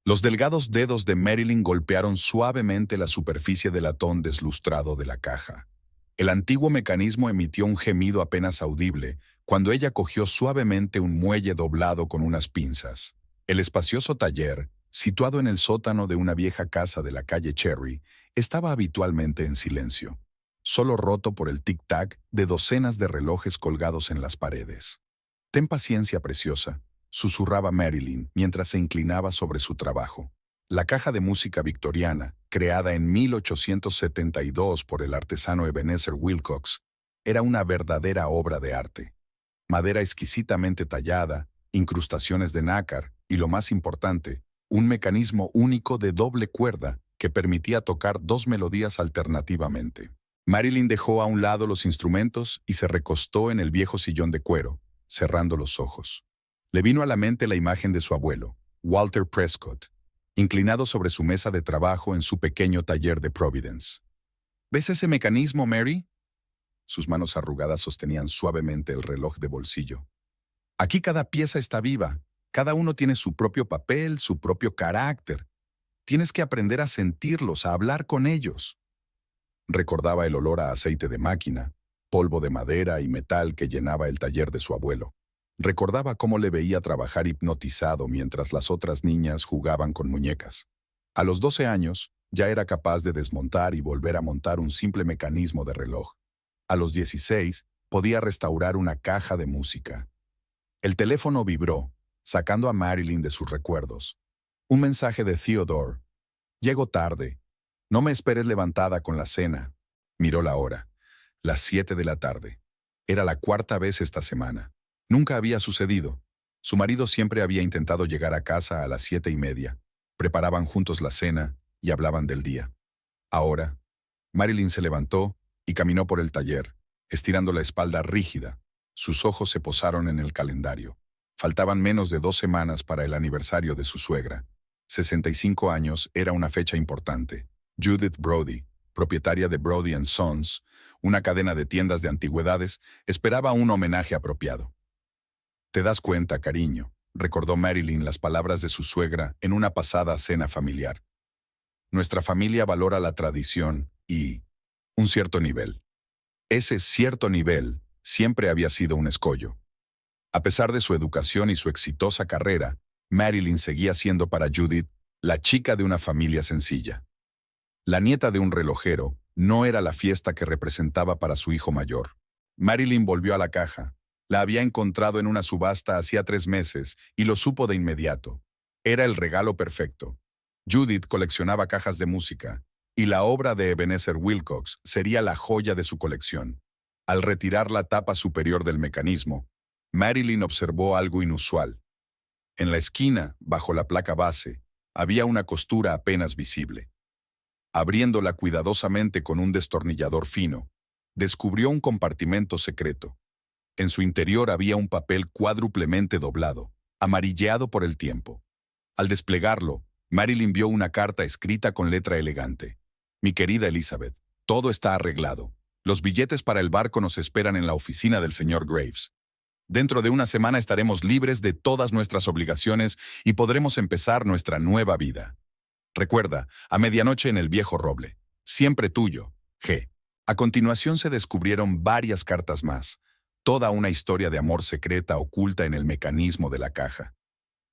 Los delgados dedos de Marilyn golpearon suavemente la superficie del latón deslustrado de la caja. El antiguo mecanismo emitió un gemido apenas audible cuando ella cogió suavemente un muelle doblado con unas pinzas. El espacioso taller, situado en el sótano de una vieja casa de la calle Cherry, estaba habitualmente en silencio, solo roto por el tic-tac de docenas de relojes colgados en las paredes. «Ten paciencia, preciosa», susurraba Marilyn mientras se inclinaba sobre su trabajo. La caja de música victoriana, creada en 1872 por el artesano Ebenezer Wilcox, era una verdadera obra de arte. Madera exquisitamente tallada, incrustaciones de nácar y, lo más importante, un mecanismo único de doble cuerda que permitía tocar dos melodías alternativamente. Marilyn dejó a un lado los instrumentos y se recostó en el viejo sillón de cuero, cerrando los ojos. Le vino a la mente la imagen de su abuelo, Walter Prescott, inclinado sobre su mesa de trabajo en su pequeño taller de Providence. «¿Ves ese mecanismo, Mary?» Sus manos arrugadas sostenían suavemente el reloj de bolsillo. «Aquí cada pieza está viva. Cada uno tiene su propio papel, su propio carácter. Tienes que aprender a sentirlos, a hablar con ellos». Recordaba el olor a aceite de máquina, polvo de madera y metal que llenaba el taller de su abuelo. Recordaba cómo le veía trabajar hipnotizado mientras las otras niñas jugaban con muñecas. A los 12 años, ya era capaz de desmontar y volver a montar un simple mecanismo de reloj. A los 16, podía restaurar una caja de música. El teléfono vibró, sacando a Marilyn de sus recuerdos. Un mensaje de Theodore. «Llego tarde. No me esperes levantada con la cena». Miró la hora. Las 7 de la tarde. Era la cuarta vez esta semana. Nunca había sucedido. Su marido siempre había intentado llegar a casa a las 7:30. Preparaban juntos la cena y hablaban del día. Ahora, Marilyn se levantó y caminó por el taller, estirando la espalda rígida. Sus ojos se posaron en el calendario. Faltaban menos de 2 semanas para el aniversario de su suegra. 65 años era una fecha importante. Judith Brody, propietaria de Brody & Sons, una cadena de tiendas de antigüedades, esperaba un homenaje apropiado. «Te das cuenta, cariño», recordó Marilyn las palabras de su suegra en una pasada cena familiar. «Nuestra familia valora la tradición y un cierto nivel». Ese cierto nivel siempre había sido un escollo. A pesar de su educación y su exitosa carrera, Marilyn seguía siendo para Judith la chica de una familia sencilla. La nieta de un relojero no era la fiesta que representaba para su hijo mayor. Marilyn volvió a la caja. La había encontrado en una subasta hacía 3 meses y lo supo de inmediato. Era el regalo perfecto. Judith coleccionaba cajas de música y la obra de Ebenezer Wilcox sería la joya de su colección. Al retirar la tapa superior del mecanismo, Marilyn observó algo inusual. En la esquina, bajo la placa base, había una costura apenas visible. Abriéndola cuidadosamente con un destornillador fino, descubrió un compartimento secreto. En su interior había un papel cuádruplemente doblado, amarilleado por el tiempo. Al desplegarlo, Marilyn vio una carta escrita con letra elegante. «Mi querida Elizabeth, todo está arreglado. Los billetes para el barco nos esperan en la oficina del señor Graves. Dentro de una semana estaremos libres de todas nuestras obligaciones y podremos empezar nuestra nueva vida. Recuerda, a medianoche en el viejo roble. Siempre tuyo, G». A continuación se descubrieron varias cartas más. Toda una historia de amor secreta oculta en el mecanismo de la caja.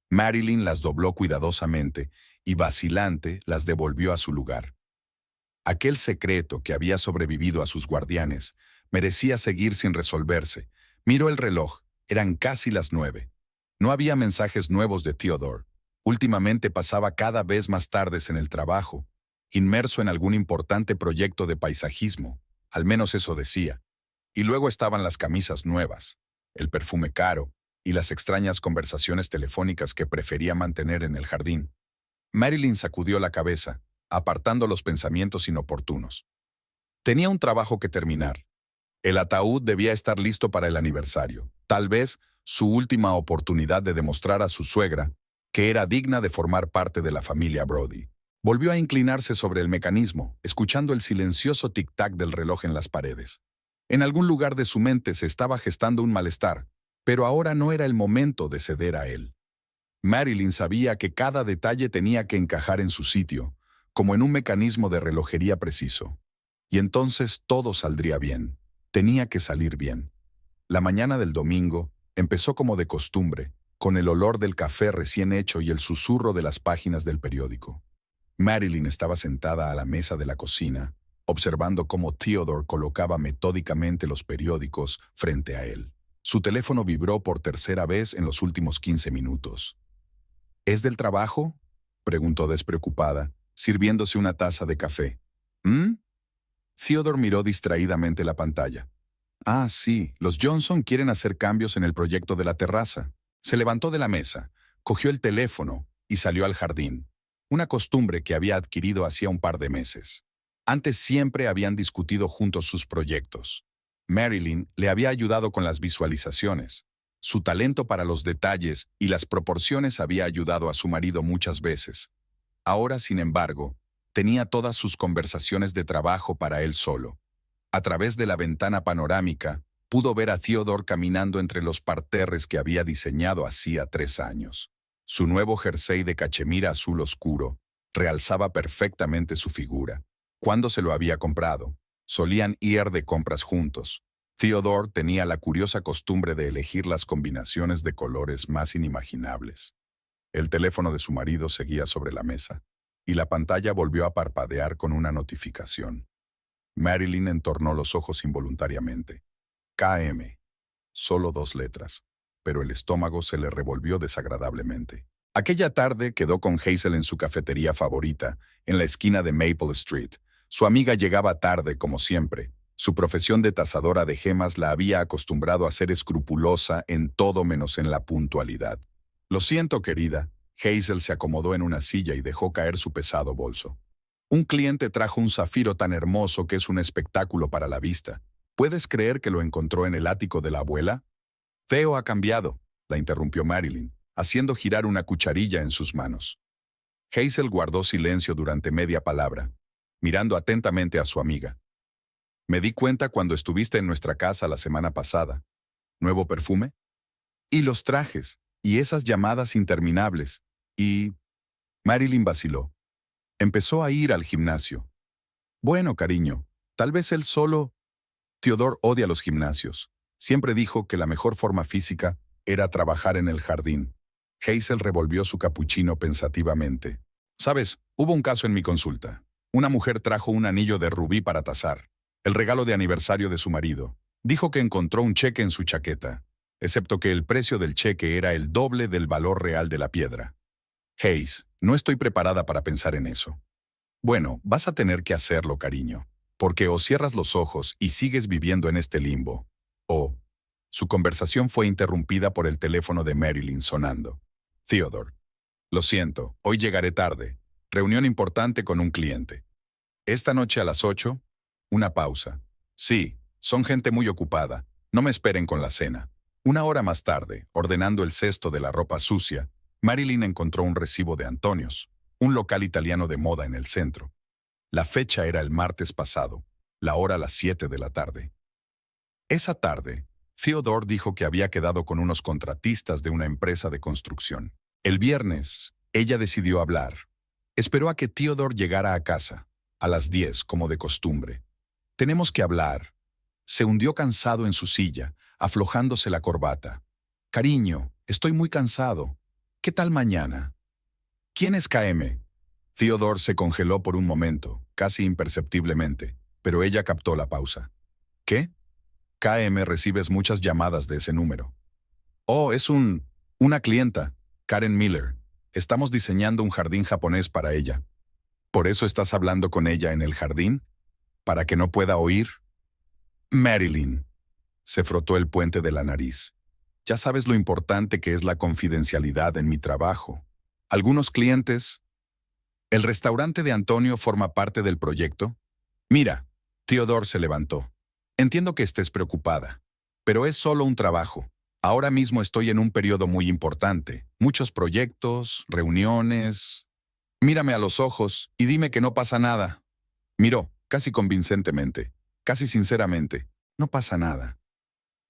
Marilyn las dobló cuidadosamente y, vacilante, las devolvió a su lugar. Aquel secreto que había sobrevivido a sus guardianes merecía seguir sin resolverse. Miró el reloj. Eran casi las 9. No había mensajes nuevos de Theodore. Últimamente pasaba cada vez más tardes en el trabajo, inmerso en algún importante proyecto de paisajismo. Al menos eso decía. Y luego estaban las camisas nuevas, el perfume caro y las extrañas conversaciones telefónicas que prefería mantener en el jardín. Marilyn sacudió la cabeza, apartando los pensamientos inoportunos. Tenía un trabajo que terminar. El ataúd debía estar listo para el aniversario. Tal vez su última oportunidad de demostrar a su suegra que era digna de formar parte de la familia Brody. Volvió a inclinarse sobre el mecanismo, escuchando el silencioso tic-tac del reloj en las paredes. En algún lugar de su mente se estaba gestando un malestar, pero ahora no era el momento de ceder a él. Marilyn sabía que cada detalle tenía que encajar en su sitio, como en un mecanismo de relojería preciso. Y entonces todo saldría bien. Tenía que salir bien. La mañana del domingo empezó como de costumbre, con el olor del café recién hecho y el susurro de las páginas del periódico. Marilyn estaba sentada a la mesa de la cocina, observando cómo Theodore colocaba metódicamente los periódicos frente a él. Su teléfono vibró por tercera vez en los últimos 15 minutos. ¿Es del trabajo?, preguntó despreocupada, sirviéndose una taza de café. ¿Mm? Theodore miró distraídamente la pantalla. Ah, sí, los Johnson quieren hacer cambios en el proyecto de la terraza. Se levantó de la mesa, cogió el teléfono y salió al jardín, una costumbre que había adquirido hacía un par de meses. Antes siempre habían discutido juntos sus proyectos. Marilyn le había ayudado con las visualizaciones. Su talento para los detalles y las proporciones había ayudado a su marido muchas veces. Ahora, sin embargo, tenía todas sus conversaciones de trabajo para él solo. A través de la ventana panorámica, pudo ver a Theodore caminando entre los parterres que había diseñado hacía 3 años. Su nuevo jersey de cachemira azul oscuro realzaba perfectamente su figura. ¿Cuándo se lo había comprado? Solían ir de compras juntos. Theodore tenía la curiosa costumbre de elegir las combinaciones de colores más inimaginables. El teléfono de su marido seguía sobre la mesa, y la pantalla volvió a parpadear con una notificación. Marilyn entornó los ojos involuntariamente. KM. Solo 2 letras, pero el estómago se le revolvió desagradablemente. Aquella tarde quedó con Hazel en su cafetería favorita, en la esquina de Maple Street. Su amiga llegaba tarde, como siempre. Su profesión de tasadora de gemas la había acostumbrado a ser escrupulosa en todo menos en la puntualidad. Lo siento, querida. Hazel se acomodó en una silla y dejó caer su pesado bolso. Un cliente trajo un zafiro tan hermoso que es un espectáculo para la vista. ¿Puedes creer que lo encontró en el ático de la abuela? Theo ha cambiado, la interrumpió Marilyn, haciendo girar una cucharilla en sus manos. Hazel guardó silencio durante media palabra, mirando atentamente a su amiga. Me di cuenta cuando estuviste en nuestra casa la semana pasada. ¿Nuevo perfume? Y los trajes, y esas llamadas interminables, y... Marilyn vaciló. Empezó a ir al gimnasio. Bueno, cariño, tal vez él solo... Theodore odia los gimnasios. Siempre dijo que la mejor forma física era trabajar en el jardín. Hazel revolvió su capuchino pensativamente. ¿Sabes? Hubo un caso en mi consulta. Una mujer trajo un anillo de rubí para tasar, el regalo de aniversario de su marido. Dijo que encontró un cheque en su chaqueta, excepto que el precio del cheque era el doble del valor real de la piedra. Hayes, no estoy preparada para pensar en eso. Bueno, vas a tener que hacerlo, cariño, porque o cierras los ojos y sigues viviendo en este limbo, o... Su conversación fue interrumpida por el teléfono de Marilyn sonando. Theodore. Lo siento, hoy llegaré tarde. Reunión importante con un cliente. Esta noche a las 8, una pausa. Sí, son gente muy ocupada. No me esperen con la cena. 1 hora más tarde, ordenando el cesto de la ropa sucia, Marilyn encontró un recibo de Antonios, un local italiano de moda en el centro. La fecha era el martes pasado, la hora a las 7 de la tarde. Esa tarde, Theodore dijo que había quedado con unos contratistas de una empresa de construcción. El viernes, ella decidió hablar. Esperó a que Theodore llegara a casa, a las 10, como de costumbre. Tenemos que hablar. Se hundió cansado en su silla, aflojándose la corbata. Cariño, estoy muy cansado. ¿Qué tal mañana? ¿Quién es KM? Theodore se congeló por un momento, casi imperceptiblemente, pero ella captó la pausa. ¿Qué? KM, recibes muchas llamadas de ese número. Oh, es una clienta, Karen Miller. Estamos diseñando un jardín japonés para ella. ¿Por eso estás hablando con ella en el jardín? ¿Para que no pueda oír? Marilyn. Se frotó el puente de la nariz. Ya sabes lo importante que es la confidencialidad en mi trabajo. Algunos clientes... ¿El restaurante de Antonio forma parte del proyecto? Mira, Theodore se levantó. Entiendo que estés preocupada, pero es solo un trabajo. Ahora mismo estoy en un periodo muy importante. Muchos proyectos, reuniones... Mírame a los ojos y dime que no pasa nada. Miró, casi convincentemente, casi sinceramente. No pasa nada.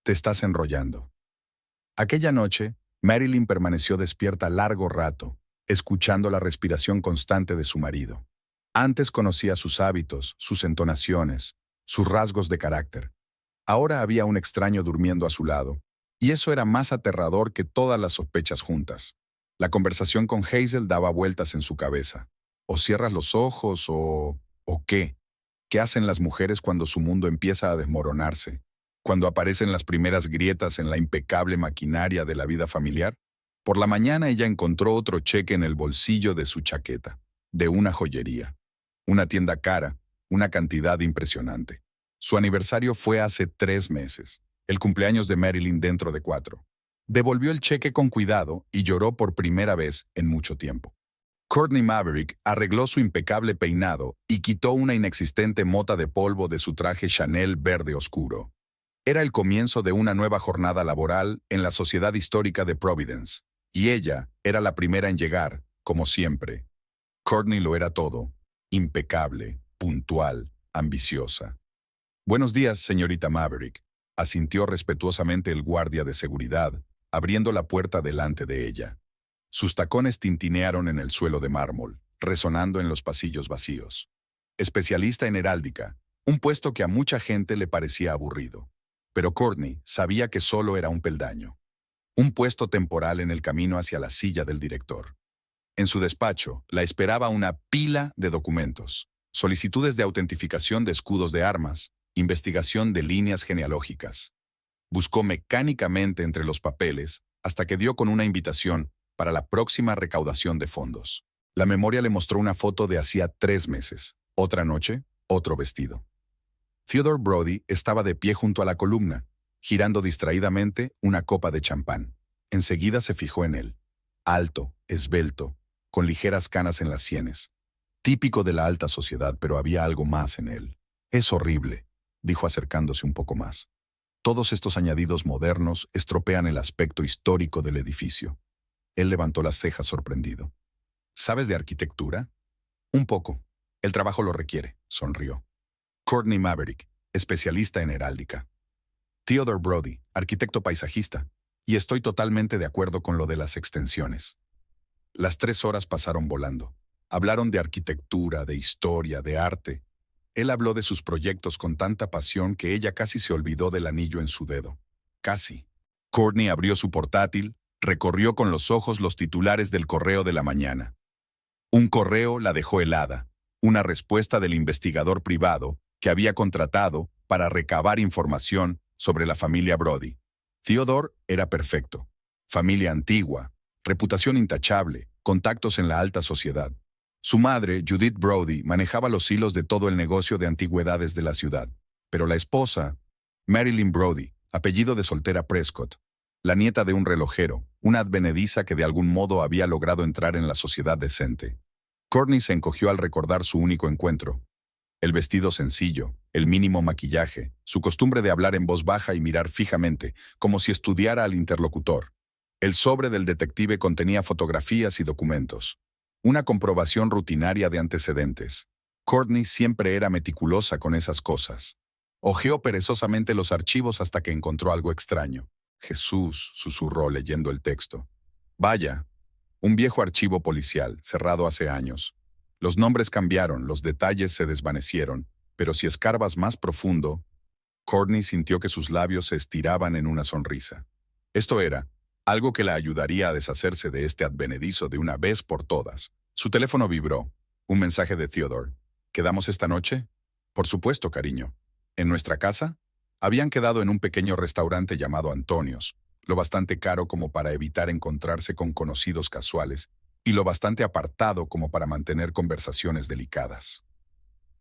Te estás enrollando. Aquella noche, Marilyn permaneció despierta largo rato, escuchando la respiración constante de su marido. Antes conocía sus hábitos, sus entonaciones, sus rasgos de carácter. Ahora había un extraño durmiendo a su lado, y eso era más aterrador que todas las sospechas juntas. La conversación con Hazel daba vueltas en su cabeza. O cierras los ojos ¿O qué? ¿Qué hacen las mujeres cuando su mundo empieza a desmoronarse? ¿Cuando aparecen las primeras grietas en la impecable maquinaria de la vida familiar? Por la mañana ella encontró otro cheque en el bolsillo de su chaqueta, de una joyería. Una tienda cara, una cantidad impresionante. Su aniversario fue hace 3 meses, el cumpleaños de Marilyn dentro de 4. Devolvió el cheque con cuidado y lloró por primera vez en mucho tiempo. Courtney Maverick arregló su impecable peinado y quitó una inexistente mota de polvo de su traje Chanel verde oscuro. Era el comienzo de una nueva jornada laboral en la Sociedad Histórica de Providence, y ella era la primera en llegar, como siempre. Courtney lo era todo, impecable, puntual, ambiciosa. «Buenos días, señorita Maverick», asintió respetuosamente el guardia de seguridad, abriendo la puerta delante de ella. Sus tacones tintinearon en el suelo de mármol, resonando en los pasillos vacíos. Especialista en heráldica, un puesto que a mucha gente le parecía aburrido. Pero Courtney sabía que solo era un peldaño. Un puesto temporal en el camino hacia la silla del director. En su despacho la esperaba una pila de documentos, solicitudes de autentificación de escudos de armas, investigación de líneas genealógicas. Buscó mecánicamente entre los papeles hasta que dio con una invitación para la próxima recaudación de fondos. La memoria le mostró una foto de hacía 3 meses. Otra noche, otro vestido. Theodore Brody estaba de pie junto a la columna, girando distraídamente una copa de champán. Enseguida se fijó en él. Alto, esbelto, con ligeras canas en las sienes. Típico de la alta sociedad, pero había algo más en él. «Es horrible», dijo acercándose un poco más. «Todos estos añadidos modernos estropean el aspecto histórico del edificio». Él levantó las cejas sorprendido. «¿Sabes de arquitectura?» «Un poco. El trabajo lo requiere», sonrió. Courtney Maverick, especialista en heráldica. Theodore Brody, arquitecto paisajista. Y estoy totalmente de acuerdo con lo de las extensiones. Las 3 horas pasaron volando. Hablaron de arquitectura, de historia, de arte. Él habló de sus proyectos con tanta pasión que ella casi se olvidó del anillo en su dedo. Casi. Courtney abrió su portátil, recorrió con los ojos los titulares del correo de la mañana. Un correo la dejó helada, una respuesta del investigador privado que había contratado para recabar información sobre la familia Brody. Theodore era perfecto. Familia antigua, reputación intachable, contactos en la alta sociedad. Su madre, Judith Brody, manejaba los hilos de todo el negocio de antigüedades de la ciudad. Pero la esposa, Marilyn Brody, apellido de soltera Prescott, la nieta de un relojero, una advenediza que de algún modo había logrado entrar en la sociedad decente. Courtney se encogió al recordar su único encuentro. El vestido sencillo, el mínimo maquillaje, su costumbre de hablar en voz baja y mirar fijamente, como si estudiara al interlocutor. El sobre del detective contenía fotografías y documentos. Una comprobación rutinaria de antecedentes. Courtney siempre era meticulosa con esas cosas. Hojeó perezosamente los archivos hasta que encontró algo extraño. «Jesús», susurró leyendo el texto. «Vaya, un viejo archivo policial, cerrado hace años. Los nombres cambiaron, los detalles se desvanecieron, pero si escarbas más profundo...» Courtney sintió que sus labios se estiraban en una sonrisa. Esto era algo que la ayudaría a deshacerse de este advenedizo de una vez por todas. Su teléfono vibró. Un mensaje de Theodore. «¿Quedamos esta noche?» «Por supuesto, cariño». «¿En nuestra casa?» Habían quedado en un pequeño restaurante llamado Antonios, lo bastante caro como para evitar encontrarse con conocidos casuales y lo bastante apartado como para mantener conversaciones delicadas.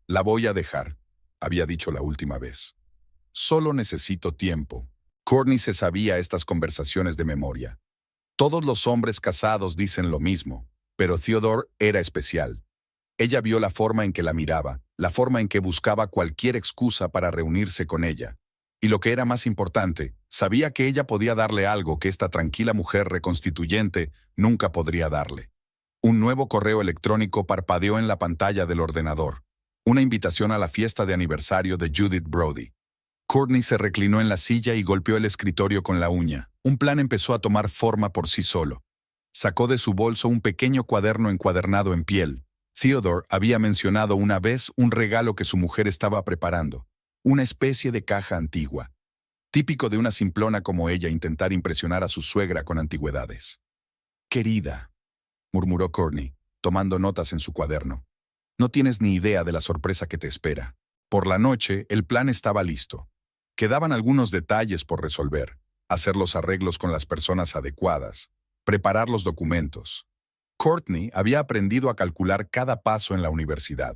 «La voy a dejar», había dicho la última vez. «Solo necesito tiempo». Courtney se sabía estas conversaciones de memoria. Todos los hombres casados dicen lo mismo, pero Theodore era especial. Ella vio la forma en que la miraba, la forma en que buscaba cualquier excusa para reunirse con ella. Y lo que era más importante, sabía que ella podía darle algo que esta tranquila mujer reconstituyente nunca podría darle. Un nuevo correo electrónico parpadeó en la pantalla del ordenador. Una invitación a la fiesta de aniversario de Judith Brody. Courtney se reclinó en la silla y golpeó el escritorio con la uña, Un plan empezó a tomar forma por sí solo. Sacó de su bolso un pequeño cuaderno encuadernado en piel. Theodore había mencionado una vez un regalo que su mujer estaba preparando, una especie de caja antigua. Típico de una simplona como ella intentar impresionar a su suegra con antigüedades. «Querida», murmuró Courtney, tomando notas en su cuaderno. «No tienes ni idea de la sorpresa que te espera». Por la noche, el plan estaba listo. Quedaban algunos detalles por resolver: hacer los arreglos con las personas adecuadas, preparar los documentos. Courtney había aprendido a calcular cada paso en la universidad,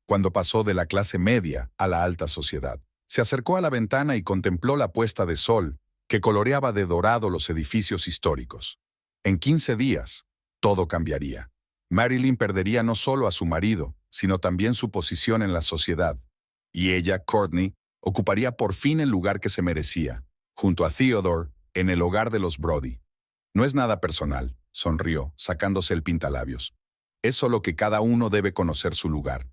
cuando pasó de la clase media a la alta sociedad. Se acercó a la ventana y contempló la puesta de sol, que coloreaba de dorado los edificios históricos. En 15 días, todo cambiaría. Marilyn perdería no solo a su marido, sino también su posición en la sociedad. Y ella, Courtney, ocuparía por fin el lugar que se merecía, junto a Theodore, en el hogar de los Brody. «No es nada personal», sonrió, sacándose el pintalabios. «Es solo que cada uno debe conocer su lugar».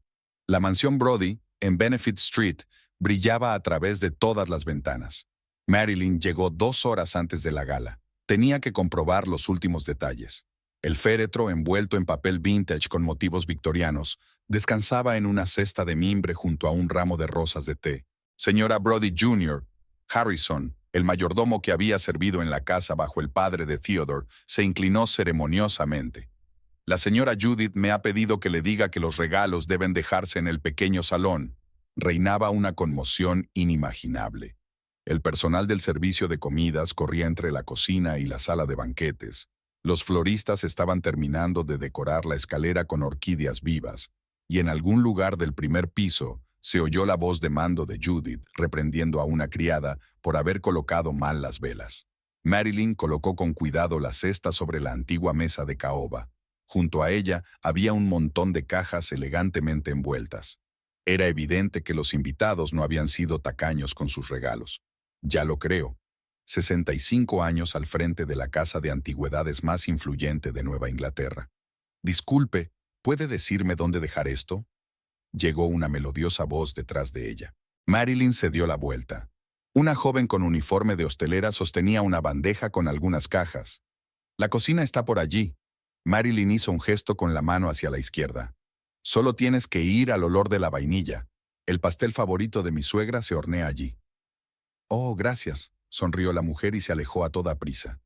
La mansión Brody, en Benefit Street, brillaba a través de todas las ventanas. Marilyn llegó 2 horas antes de la gala. Tenía que comprobar los últimos detalles. El féretro, envuelto en papel vintage con motivos victorianos, descansaba en una cesta de mimbre junto a un ramo de rosas de té. Señora Brody Jr., Harrison, el mayordomo que había servido en la casa bajo el padre de Theodore, se inclinó ceremoniosamente. «La señora Judith me ha pedido que le diga que los regalos deben dejarse en el pequeño salón». Reinaba una conmoción inimaginable. El personal del servicio de comidas corría entre la cocina y la sala de banquetes. Los floristas estaban terminando de decorar la escalera con orquídeas vivas, y en algún lugar del primer piso se oyó la voz de mando de Judith reprendiendo a una criada por haber colocado mal las velas. Marilyn colocó con cuidado la cesta sobre la antigua mesa de caoba. Junto a ella había un montón de cajas elegantemente envueltas. Era evidente que los invitados no habían sido tacaños con sus regalos. «Ya lo creo». 65 años al frente de la casa de antigüedades más influyente de Nueva Inglaterra. «Disculpe, ¿puede decirme dónde dejar esto?». Llegó una melodiosa voz detrás de ella. Marilyn se dio la vuelta. Una joven con uniforme de hostelera sostenía una bandeja con algunas cajas. «La cocina está por allí». Marilyn hizo un gesto con la mano hacia la izquierda. «Solo tienes que ir al olor de la vainilla. El pastel favorito de mi suegra se hornea allí». «Oh, gracias», sonrió la mujer y se alejó a toda prisa.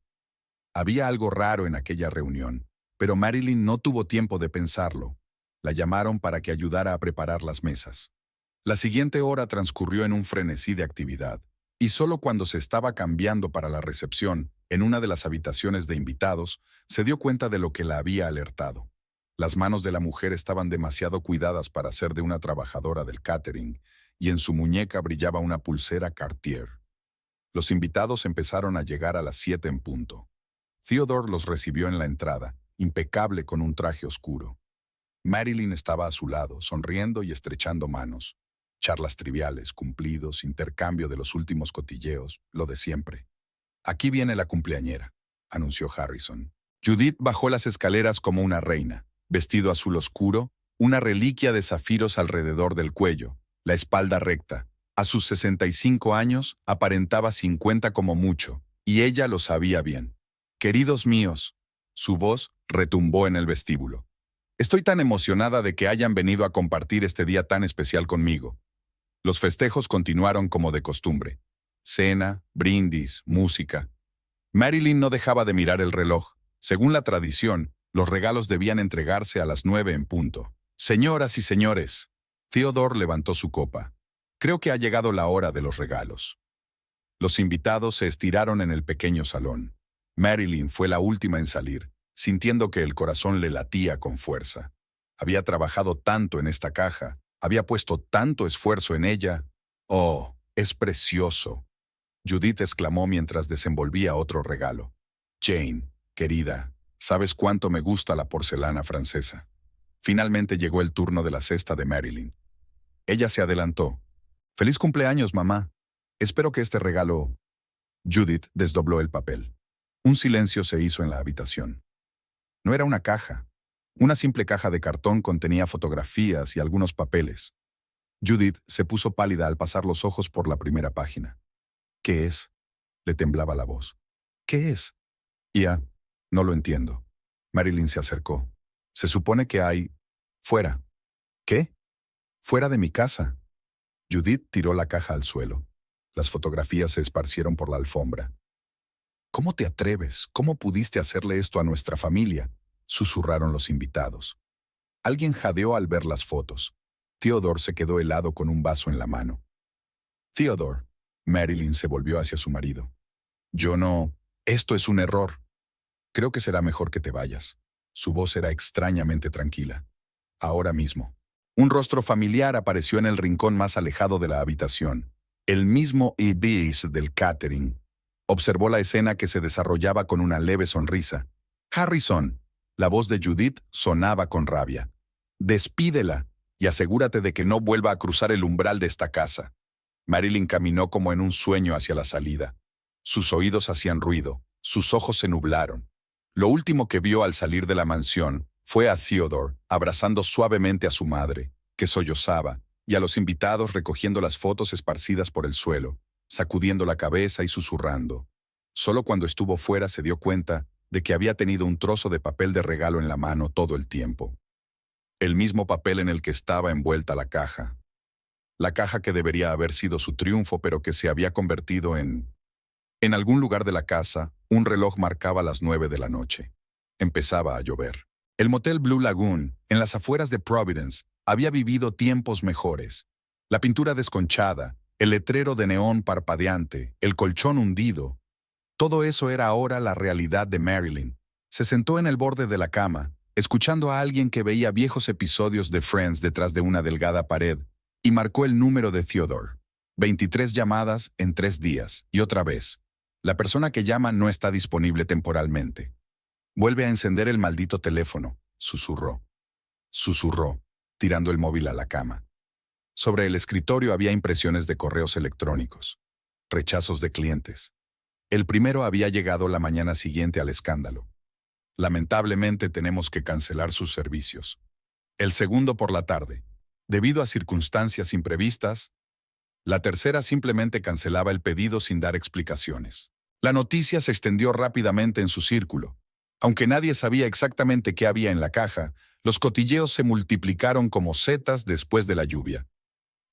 Había algo raro en aquella reunión, pero Marilyn no tuvo tiempo de pensarlo. La llamaron para que ayudara a preparar las mesas. La siguiente hora transcurrió en un frenesí de actividad, y solo cuando se estaba cambiando para la recepción, en una de las habitaciones de invitados, se dio cuenta de lo que la había alertado. Las manos de la mujer estaban demasiado cuidadas para ser de una trabajadora del catering, y en su muñeca brillaba una pulsera Cartier. Los invitados empezaron a llegar a las 7 en punto. Theodore los recibió en la entrada, impecable con un traje oscuro. Marilyn estaba a su lado, sonriendo y estrechando manos. Charlas triviales, cumplidos, intercambio de los últimos cotilleos, lo de siempre. «Aquí viene la cumpleañera», anunció Harrison. Judith bajó las escaleras como una reina, vestido azul oscuro, una reliquia de zafiros alrededor del cuello, la espalda recta. A sus 65 años, aparentaba 50 como mucho, y ella lo sabía bien. «Queridos míos», su voz retumbó en el vestíbulo. «Estoy tan emocionada de que hayan venido a compartir este día tan especial conmigo». Los festejos continuaron como de costumbre. Cena, brindis, música. Marilyn no dejaba de mirar el reloj. Según la tradición, los regalos debían entregarse a las 9 en punto. «Señoras y señores», Theodore levantó su copa. «Creo que ha llegado la hora de los regalos». Los invitados se estiraron en el pequeño salón. Marilyn fue la última en salir, sintiendo que el corazón le latía con fuerza. Había trabajado tanto en esta caja, había puesto tanto esfuerzo en ella. «Oh, es precioso», Judith exclamó mientras desenvolvía otro regalo. «Jane, querida, ¿sabes cuánto me gusta la porcelana francesa?». Finalmente llegó el turno de la cesta de Marilyn. Ella se adelantó. «Feliz cumpleaños, mamá. Espero que este regalo...». Judith desdobló el papel. Un silencio se hizo en la habitación. No era una caja. Una simple caja de cartón contenía fotografías y algunos papeles. Judith se puso pálida al pasar los ojos por la primera página. «¿Qué es?», le temblaba la voz. ¿Qué es? Ya, no lo entiendo. Marilyn se acercó. Se supone que hay... Fuera. ¿Qué? Fuera de mi casa. Judith tiró la caja al suelo. Las fotografías se esparcieron por la alfombra. ¿Cómo te atreves? ¿Cómo pudiste hacerle esto a nuestra familia? Susurraron los invitados. Alguien jadeó al ver las fotos. Theodore se quedó helado con un vaso en la mano. Theodore. Marilyn se volvió hacia su marido. Yo no... Esto es un error. Creo que será mejor que te vayas. Su voz era extrañamente tranquila. Ahora mismo. Un rostro familiar apareció en el rincón más alejado de la habitación. El mismo Idris del catering. Observó la escena que se desarrollaba con una leve sonrisa. Harrison. La voz de Judith sonaba con rabia. Despídela y asegúrate de que no vuelva a cruzar el umbral de esta casa. Marilyn caminó como en un sueño hacia la salida. Sus oídos hacían ruido, sus ojos se nublaron. Lo último que vio al salir de la mansión fue a Theodore abrazando suavemente a su madre, que sollozaba, y a los invitados recogiendo las fotos esparcidas por el suelo, sacudiendo la cabeza y susurrando. Solo cuando estuvo fuera se dio cuenta de que había tenido un trozo de papel de regalo en la mano todo el tiempo. El mismo papel en el que estaba envuelta la caja. La caja que debería haber sido su triunfo, pero que se había convertido en... En algún lugar de la casa, un reloj marcaba las 9 de la noche. Empezaba a llover. El motel Blue Lagoon, en las afueras de Providence, había vivido tiempos mejores. La pintura desconchada, el letrero de neón parpadeante, el colchón hundido. Todo eso era ahora la realidad de Marilyn. Se sentó en el borde de la cama, escuchando a alguien que veía viejos episodios de Friends detrás de una delgada pared, y marcó el número de Theodore. 23 llamadas en 3 días, y otra vez. La persona que llama no está disponible temporalmente. Vuelve a encender el maldito teléfono, susurró. Susurró, tirando el móvil a la cama. Sobre el escritorio había impresiones de correos electrónicos. Rechazos de clientes. El primero había llegado la mañana siguiente al escándalo. Lamentablemente tenemos que cancelar sus servicios. El segundo por la tarde. Debido a circunstancias imprevistas, la tercera simplemente cancelaba el pedido sin dar explicaciones. La noticia se extendió rápidamente en su círculo. Aunque nadie sabía exactamente qué había en la caja, los cotilleos se multiplicaron como setas después de la lluvia.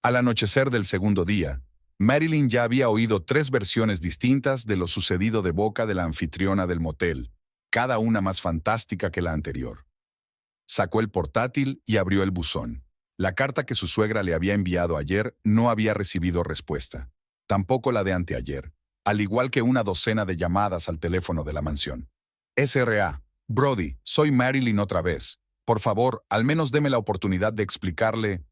Al anochecer del segundo día, Marilyn ya había oído 3 versiones distintas de lo sucedido de boca de la anfitriona del motel, cada una más fantástica que la anterior. Sacó el portátil y abrió el buzón. La carta que su suegra le había enviado ayer no había recibido respuesta. Tampoco la de anteayer, al igual que una docena de llamadas al teléfono de la mansión. SRA. Brody, soy Marilyn otra vez. Por favor, al menos deme la oportunidad de explicarle.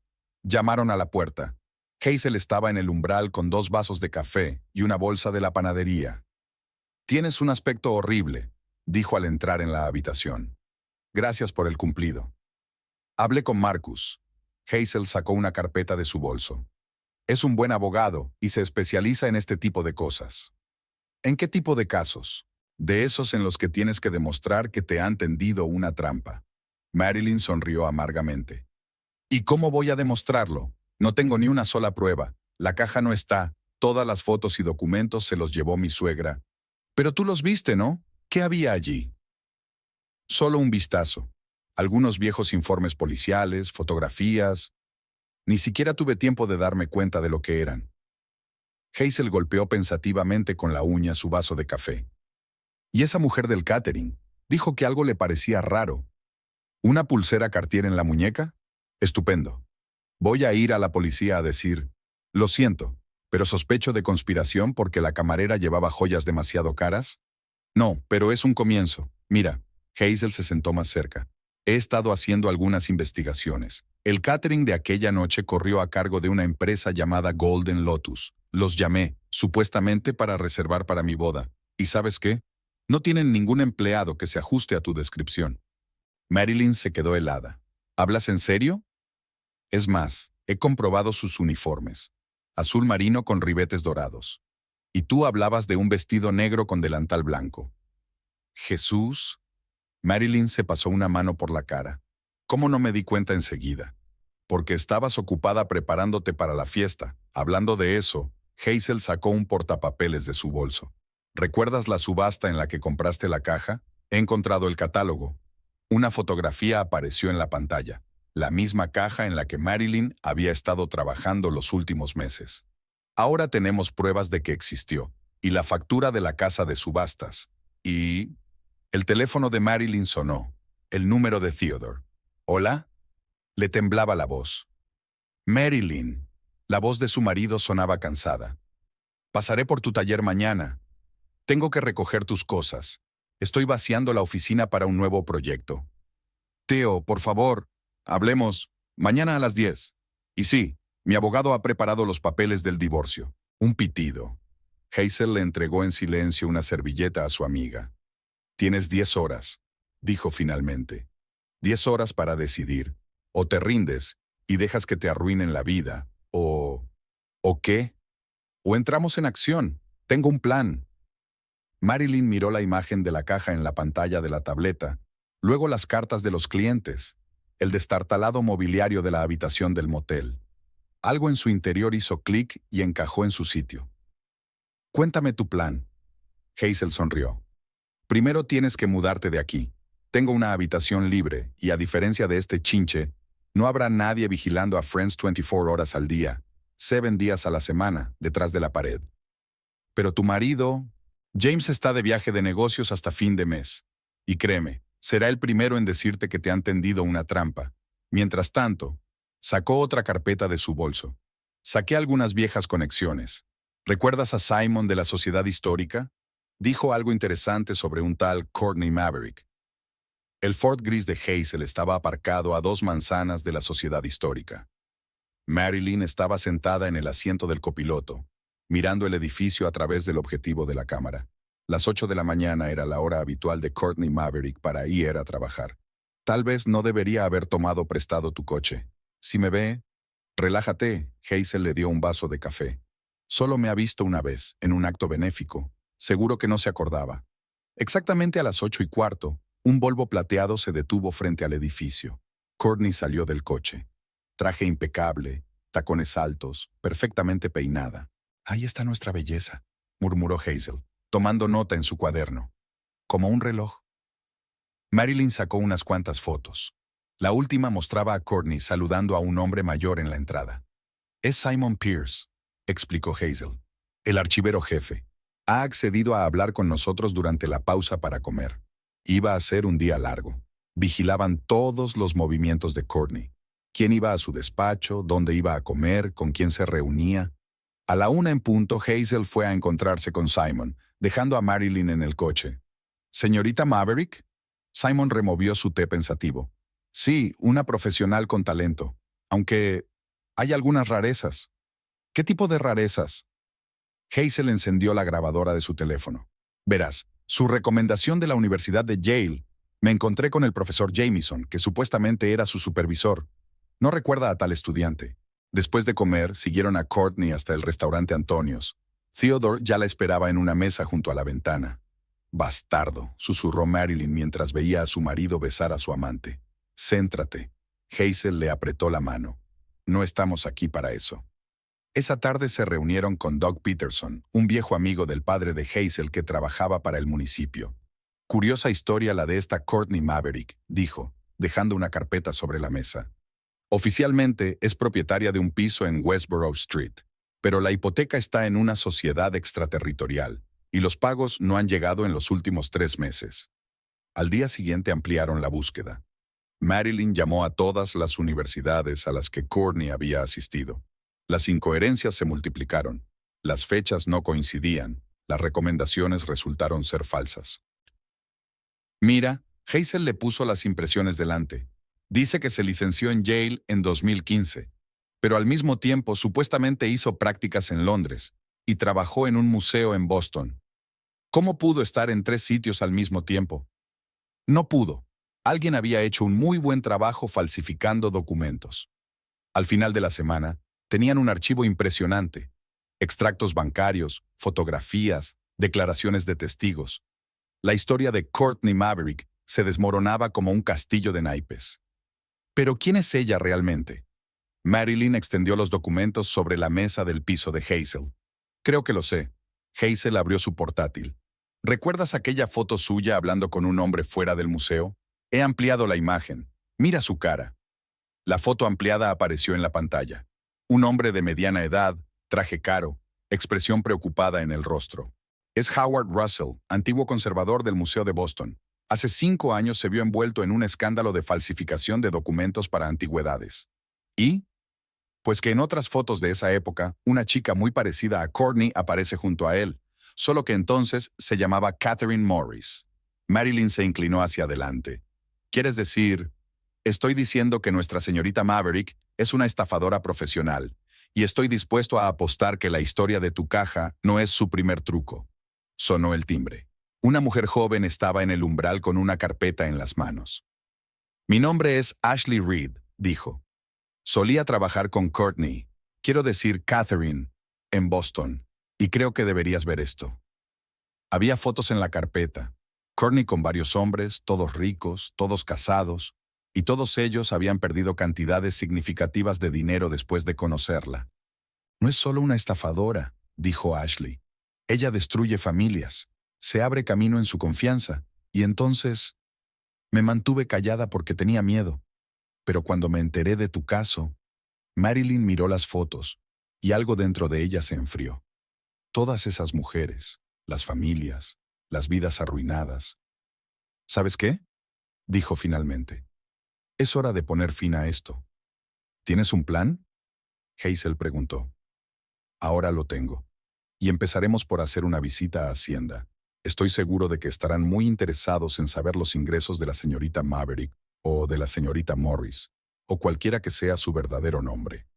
Llamaron a la puerta. Hazel estaba en el umbral con 2 vasos de café y una bolsa de la panadería. Tienes un aspecto horrible, dijo al entrar en la habitación. Gracias por el cumplido. Hablé con Marcus. Hazel sacó una carpeta de su bolso. Es un buen abogado y se especializa en este tipo de cosas. ¿En qué tipo de casos? De esos en los que tienes que demostrar que te han tendido una trampa. Marilyn sonrió amargamente. ¿Y cómo voy a demostrarlo? No tengo ni una sola prueba. La caja no está. Todas las fotos y documentos se los llevó mi suegra. Pero tú los viste, ¿no? ¿Qué había allí? Solo un vistazo. Algunos viejos informes policiales, fotografías. Ni siquiera tuve tiempo de darme cuenta de lo que eran. Hazel golpeó pensativamente con la uña su vaso de café. Y esa mujer del catering dijo que algo le parecía raro. ¿Una pulsera Cartier en la muñeca? Estupendo. Voy a ir a la policía a decir, lo siento, pero sospecho de conspiración porque la camarera llevaba joyas demasiado caras. No, pero es un comienzo. Mira, Hazel se sentó más cerca. He estado haciendo algunas investigaciones. El catering de aquella noche corrió a cargo de una empresa llamada Golden Lotus. Los llamé, supuestamente para reservar para mi boda. ¿Y sabes qué? No tienen ningún empleado que se ajuste a tu descripción. Marilyn se quedó helada. ¿Hablas en serio? Es más, he comprobado sus uniformes. Azul marino con ribetes dorados. Y tú hablabas de un vestido negro con delantal blanco. Jesús. Marilyn se pasó una mano por la cara. ¿Cómo no me di cuenta enseguida? Porque estabas ocupada preparándote para la fiesta. Hablando de eso, Hazel sacó un portapapeles de su bolso. ¿Recuerdas la subasta en la que compraste la caja? He encontrado el catálogo. Una fotografía apareció en la pantalla, la misma caja en la que Marilyn había estado trabajando los últimos meses. Ahora tenemos pruebas de que existió, y la factura de la casa de subastas. Y... el teléfono de Marilyn sonó, el número de Theodore. ¿Hola? Le temblaba la voz. Marilyn. La voz de su marido sonaba cansada. Pasaré por tu taller mañana. Tengo que recoger tus cosas. Estoy vaciando la oficina para un nuevo proyecto. Theo, por favor, hablemos mañana a las 10. Y sí, mi abogado ha preparado los papeles del divorcio. Un pitido. Hazel le entregó en silencio una servilleta a su amiga. Tienes 10 horas, dijo finalmente. 10 horas para decidir. O te rindes y dejas que te arruinen la vida, ¿O qué? O entramos en acción. Tengo un plan. Marilyn miró la imagen de la caja en la pantalla de la tableta, luego las cartas de los clientes, el destartalado mobiliario de la habitación del motel. Algo en su interior hizo clic y encajó en su sitio. Cuéntame tu plan. Hazel sonrió. Primero tienes que mudarte de aquí. Tengo una habitación libre y, a diferencia de este chinche, no habrá nadie vigilando a Friends 24 horas al día, 7 días a la semana, detrás de la pared. Pero tu marido... James está de viaje de negocios hasta fin de mes. Y créeme, será el primero en decirte que te han tendido una trampa. Mientras tanto, sacó otra carpeta de su bolso. Saqué algunas viejas conexiones. ¿Recuerdas a Simon de la Sociedad Histórica? Dijo algo interesante sobre un tal Courtney Maverick. El Ford gris de Hazel estaba aparcado a 2 manzanas de la Sociedad Histórica. Marilyn estaba sentada en el asiento del copiloto, mirando el edificio a través del objetivo de la cámara. Las 8 de la mañana era la hora habitual de Courtney Maverick para ir a trabajar. Tal vez no debería haber tomado prestado tu coche. Si me ve, relájate. Hazel le dio un vaso de café. Solo me ha visto una vez, en un acto benéfico. Seguro que no se acordaba. Exactamente a las 8:15, un Volvo plateado se detuvo frente al edificio. Courtney salió del coche. Traje impecable, tacones altos, perfectamente peinada. Ahí está nuestra belleza, murmuró Hazel, tomando nota en su cuaderno. Como un reloj. Marilyn sacó unas cuantas fotos. La última mostraba a Courtney saludando a un hombre mayor en la entrada. Es Simon Pierce, explicó Hazel, el archivero jefe. Ha accedido a hablar con nosotros durante la pausa para comer. Iba a ser un día largo. Vigilaban todos los movimientos de Courtney. Quién iba a su despacho, dónde iba a comer, con quién se reunía. A la 1 en punto, Hazel fue a encontrarse con Simon, dejando a Marilyn en el coche. ¿Señorita Maverick? Simon removió su té pensativo. Sí, una profesional con talento. Aunque hay algunas rarezas. ¿Qué tipo de rarezas? Hazel encendió la grabadora de su teléfono. Verás, su recomendación de la Universidad de Yale. Me encontré con el profesor Jamieson, que supuestamente era su supervisor. No recuerda a tal estudiante. Después de comer, siguieron a Courtney hasta el restaurante Antonios. Theodore ya la esperaba en una mesa junto a la ventana. Bastardo, susurró Marilyn mientras veía a su marido besar a su amante. Céntrate. Hazel le apretó la mano. No estamos aquí para eso. Esa tarde se reunieron con Doug Peterson, un viejo amigo del padre de Hazel que trabajaba para el municipio. Curiosa historia la de esta Courtney Maverick, dijo, dejando una carpeta sobre la mesa. Oficialmente es propietaria de un piso en Westboro Street, pero la hipoteca está en una sociedad extraterritorial y los pagos no han llegado en los últimos 3 meses. Al día siguiente ampliaron la búsqueda. Marilyn llamó a todas las universidades a las que Courtney había asistido. Las incoherencias se multiplicaron. Las fechas no coincidían. Las recomendaciones resultaron ser falsas. Mira, Hazel le puso las impresiones delante. Dice que se licenció en Yale en 2015, pero al mismo tiempo supuestamente hizo prácticas en Londres y trabajó en un museo en Boston. ¿Cómo pudo estar en 3 sitios al mismo tiempo? No pudo. Alguien había hecho un muy buen trabajo falsificando documentos. Al final de la semana, tenían un archivo impresionante. Extractos bancarios, fotografías, declaraciones de testigos. La historia de Courtney Maverick se desmoronaba como un castillo de naipes. ¿Pero quién es ella realmente? Marilyn extendió los documentos sobre la mesa del piso de Hazel. Creo que lo sé. Hazel abrió su portátil. ¿Recuerdas aquella foto suya hablando con un hombre fuera del museo? He ampliado la imagen. Mira su cara. La foto ampliada apareció en la pantalla. Un hombre de mediana edad, traje caro, expresión preocupada en el rostro. Es Howard Russell, antiguo conservador del Museo de Boston. Hace 5 años se vio envuelto en un escándalo de falsificación de documentos para antigüedades. ¿Y? Pues que en otras fotos de esa época, una chica muy parecida a Courtney aparece junto a él, solo que entonces se llamaba Catherine Morris. Marilyn se inclinó hacia adelante. ¿Quieres decir? Estoy diciendo que nuestra señorita Maverick es una estafadora profesional, y estoy dispuesto a apostar que la historia de tu caja no es su primer truco. Sonó el timbre. Una mujer joven estaba en el umbral con una carpeta en las manos. Mi nombre es Ashley Reed, dijo. Solía trabajar con Courtney, quiero decir Catherine, en Boston, y creo que deberías ver esto. Había fotos en la carpeta. Courtney con varios hombres, todos ricos, todos casados, y todos ellos habían perdido cantidades significativas de dinero después de conocerla. No es solo una estafadora, dijo Ashley. Ella destruye familias, se abre camino en su confianza, y entonces me mantuve callada porque tenía miedo. Pero cuando me enteré de tu caso, Marilyn miró las fotos, y algo dentro de ella se enfrió. Todas esas mujeres, las familias, las vidas arruinadas. ¿Sabes qué? Dijo finalmente. Es hora de poner fin a esto. ¿Tienes un plan? Hazel preguntó. Ahora lo tengo. Y empezaremos por hacer una visita a Hacienda. Estoy seguro de que estarán muy interesados en saber los ingresos de la señorita Maverick o de la señorita Morris, o cualquiera que sea su verdadero nombre.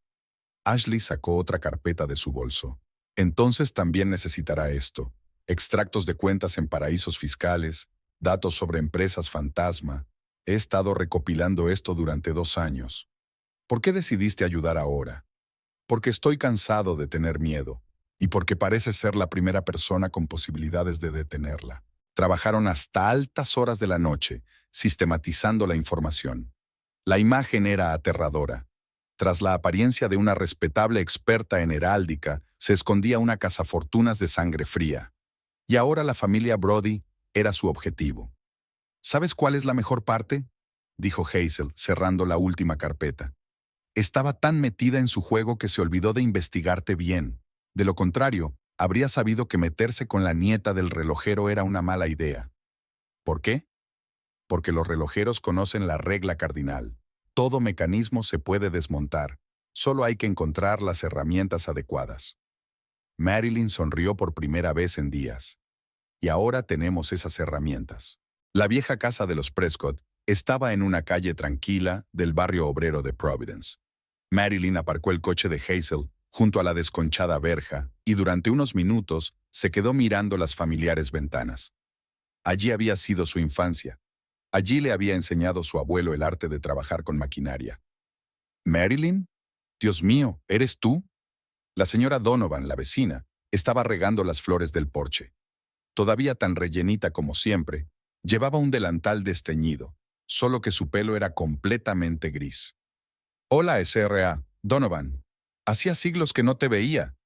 Ashley sacó otra carpeta de su bolso. Entonces también necesitará esto: extractos de cuentas en paraísos fiscales, datos sobre empresas fantasma. He estado recopilando esto durante 2 años. ¿Por qué decidiste ayudar ahora? Porque estoy cansado de tener miedo, y porque pareces ser la primera persona con posibilidades de detenerla. Trabajaron hasta altas horas de la noche, sistematizando la información. La imagen era aterradora. Tras la apariencia de una respetable experta en heráldica, se escondía una cazafortunas de sangre fría. Y ahora la familia Brody era su objetivo. ¿Sabes cuál es la mejor parte?, dijo Hazel, cerrando la última carpeta. Estaba tan metida en su juego que se olvidó de investigarte bien. De lo contrario, habría sabido que meterse con la nieta del relojero era una mala idea. ¿Por qué? Porque los relojeros conocen la regla cardinal. Todo mecanismo se puede desmontar. Solo hay que encontrar las herramientas adecuadas. Marilyn sonrió por primera vez en días. Y ahora tenemos esas herramientas. La vieja casa de los Prescott estaba en una calle tranquila del barrio obrero de Providence. Marilyn aparcó el coche de Hazel junto a la desconchada verja y durante unos minutos se quedó mirando las familiares ventanas. Allí había sido su infancia. Allí le había enseñado su abuelo el arte de trabajar con maquinaria. ¿Marilyn? Dios mío, ¿eres tú? La señora Donovan, la vecina, estaba regando las flores del porche. Todavía tan rellenita como siempre, llevaba un delantal desteñido, solo que su pelo era completamente gris. Hola, S.R.A., Donovan. Hacía siglos que no te veía.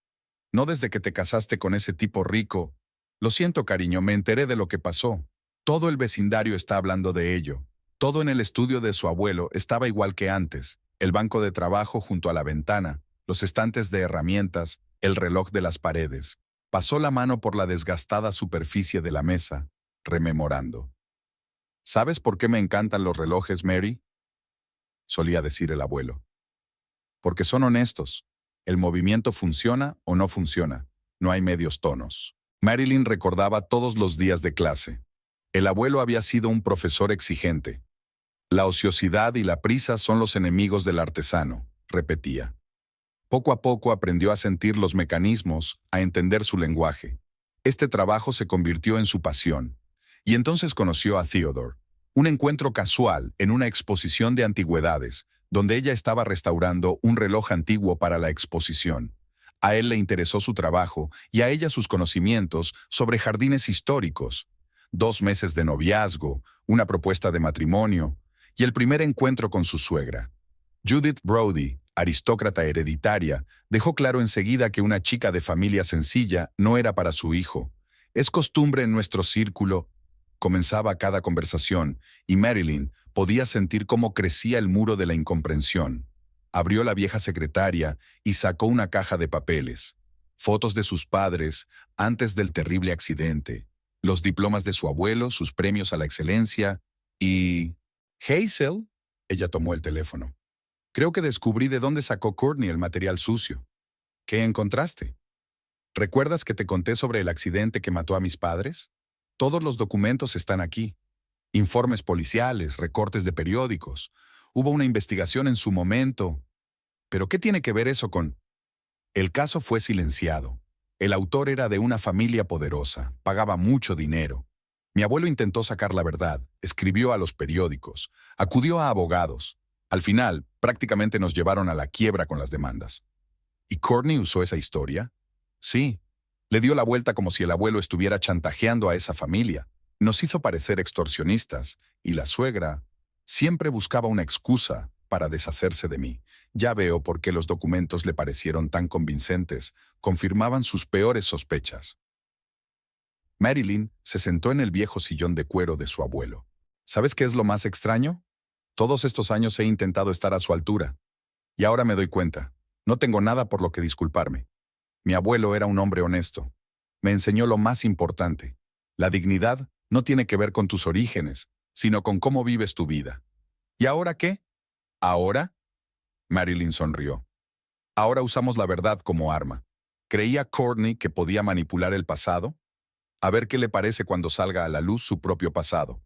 No desde que te casaste con ese tipo rico. Lo siento, cariño, me enteré de lo que pasó. Todo el vecindario está hablando de ello. Todo en el estudio de su abuelo estaba igual que antes. El banco de trabajo junto a la ventana, los estantes de herramientas, el reloj de las paredes. Pasó la mano por la desgastada superficie de la mesa, rememorando. ¿Sabes por qué me encantan los relojes, Mary?, solía decir el abuelo. Porque son honestos. El movimiento funciona o no funciona. No hay medios tonos. Marilyn recordaba todos los días de clase. El abuelo había sido un profesor exigente. La ociosidad y la prisa son los enemigos del artesano, repetía. Poco a poco aprendió a sentir los mecanismos, a entender su lenguaje. Este trabajo se convirtió en su pasión. Y entonces conoció a Theodore. Un encuentro casual en una exposición de antigüedades, donde ella estaba restaurando un reloj antiguo para la exposición. A él le interesó su trabajo y a ella sus conocimientos sobre jardines históricos. 2 meses de noviazgo, una propuesta de matrimonio y el primer encuentro con su suegra. Judith Brody, aristócrata hereditaria, dejó claro enseguida que una chica de familia sencilla no era para su hijo. Es costumbre en nuestro círculo. Comenzaba cada conversación, y Marilyn podía sentir cómo crecía el muro de la incomprensión. Abrió la vieja secretaria y sacó una caja de papeles. Fotos de sus padres antes del terrible accidente, los diplomas de su abuelo, sus premios a la excelencia y... Hazel, ella tomó el teléfono. Creo que descubrí de dónde sacó Courtney el material sucio. ¿Qué encontraste? ¿Recuerdas que te conté sobre el accidente que mató a mis padres? Todos los documentos están aquí. Informes policiales, recortes de periódicos. Hubo una investigación en su momento. ¿Pero qué tiene que ver eso con...? El caso fue silenciado. El autor era de una familia poderosa, pagaba mucho dinero. Mi abuelo intentó sacar la verdad, escribió a los periódicos, acudió a abogados. Al final, prácticamente nos llevaron a la quiebra con las demandas. ¿Y Courtney usó esa historia? Sí. Le dio la vuelta como si el abuelo estuviera chantajeando a esa familia. Nos hizo parecer extorsionistas, y la suegra siempre buscaba una excusa para deshacerse de mí. Ya veo por qué los documentos le parecieron tan convincentes, confirmaban sus peores sospechas. Marilyn se sentó en el viejo sillón de cuero de su abuelo. ¿Sabes qué es lo más extraño? Todos estos años he intentado estar a su altura. Y ahora me doy cuenta. No tengo nada por lo que disculparme. Mi abuelo era un hombre honesto. Me enseñó lo más importante. La dignidad no tiene que ver con tus orígenes, sino con cómo vives tu vida. ¿Y ahora qué? ¿Ahora? Marilyn sonrió. Ahora usamos la verdad como arma. ¿Creía Courtney que podía manipular el pasado? A ver qué le parece cuando salga a la luz su propio pasado.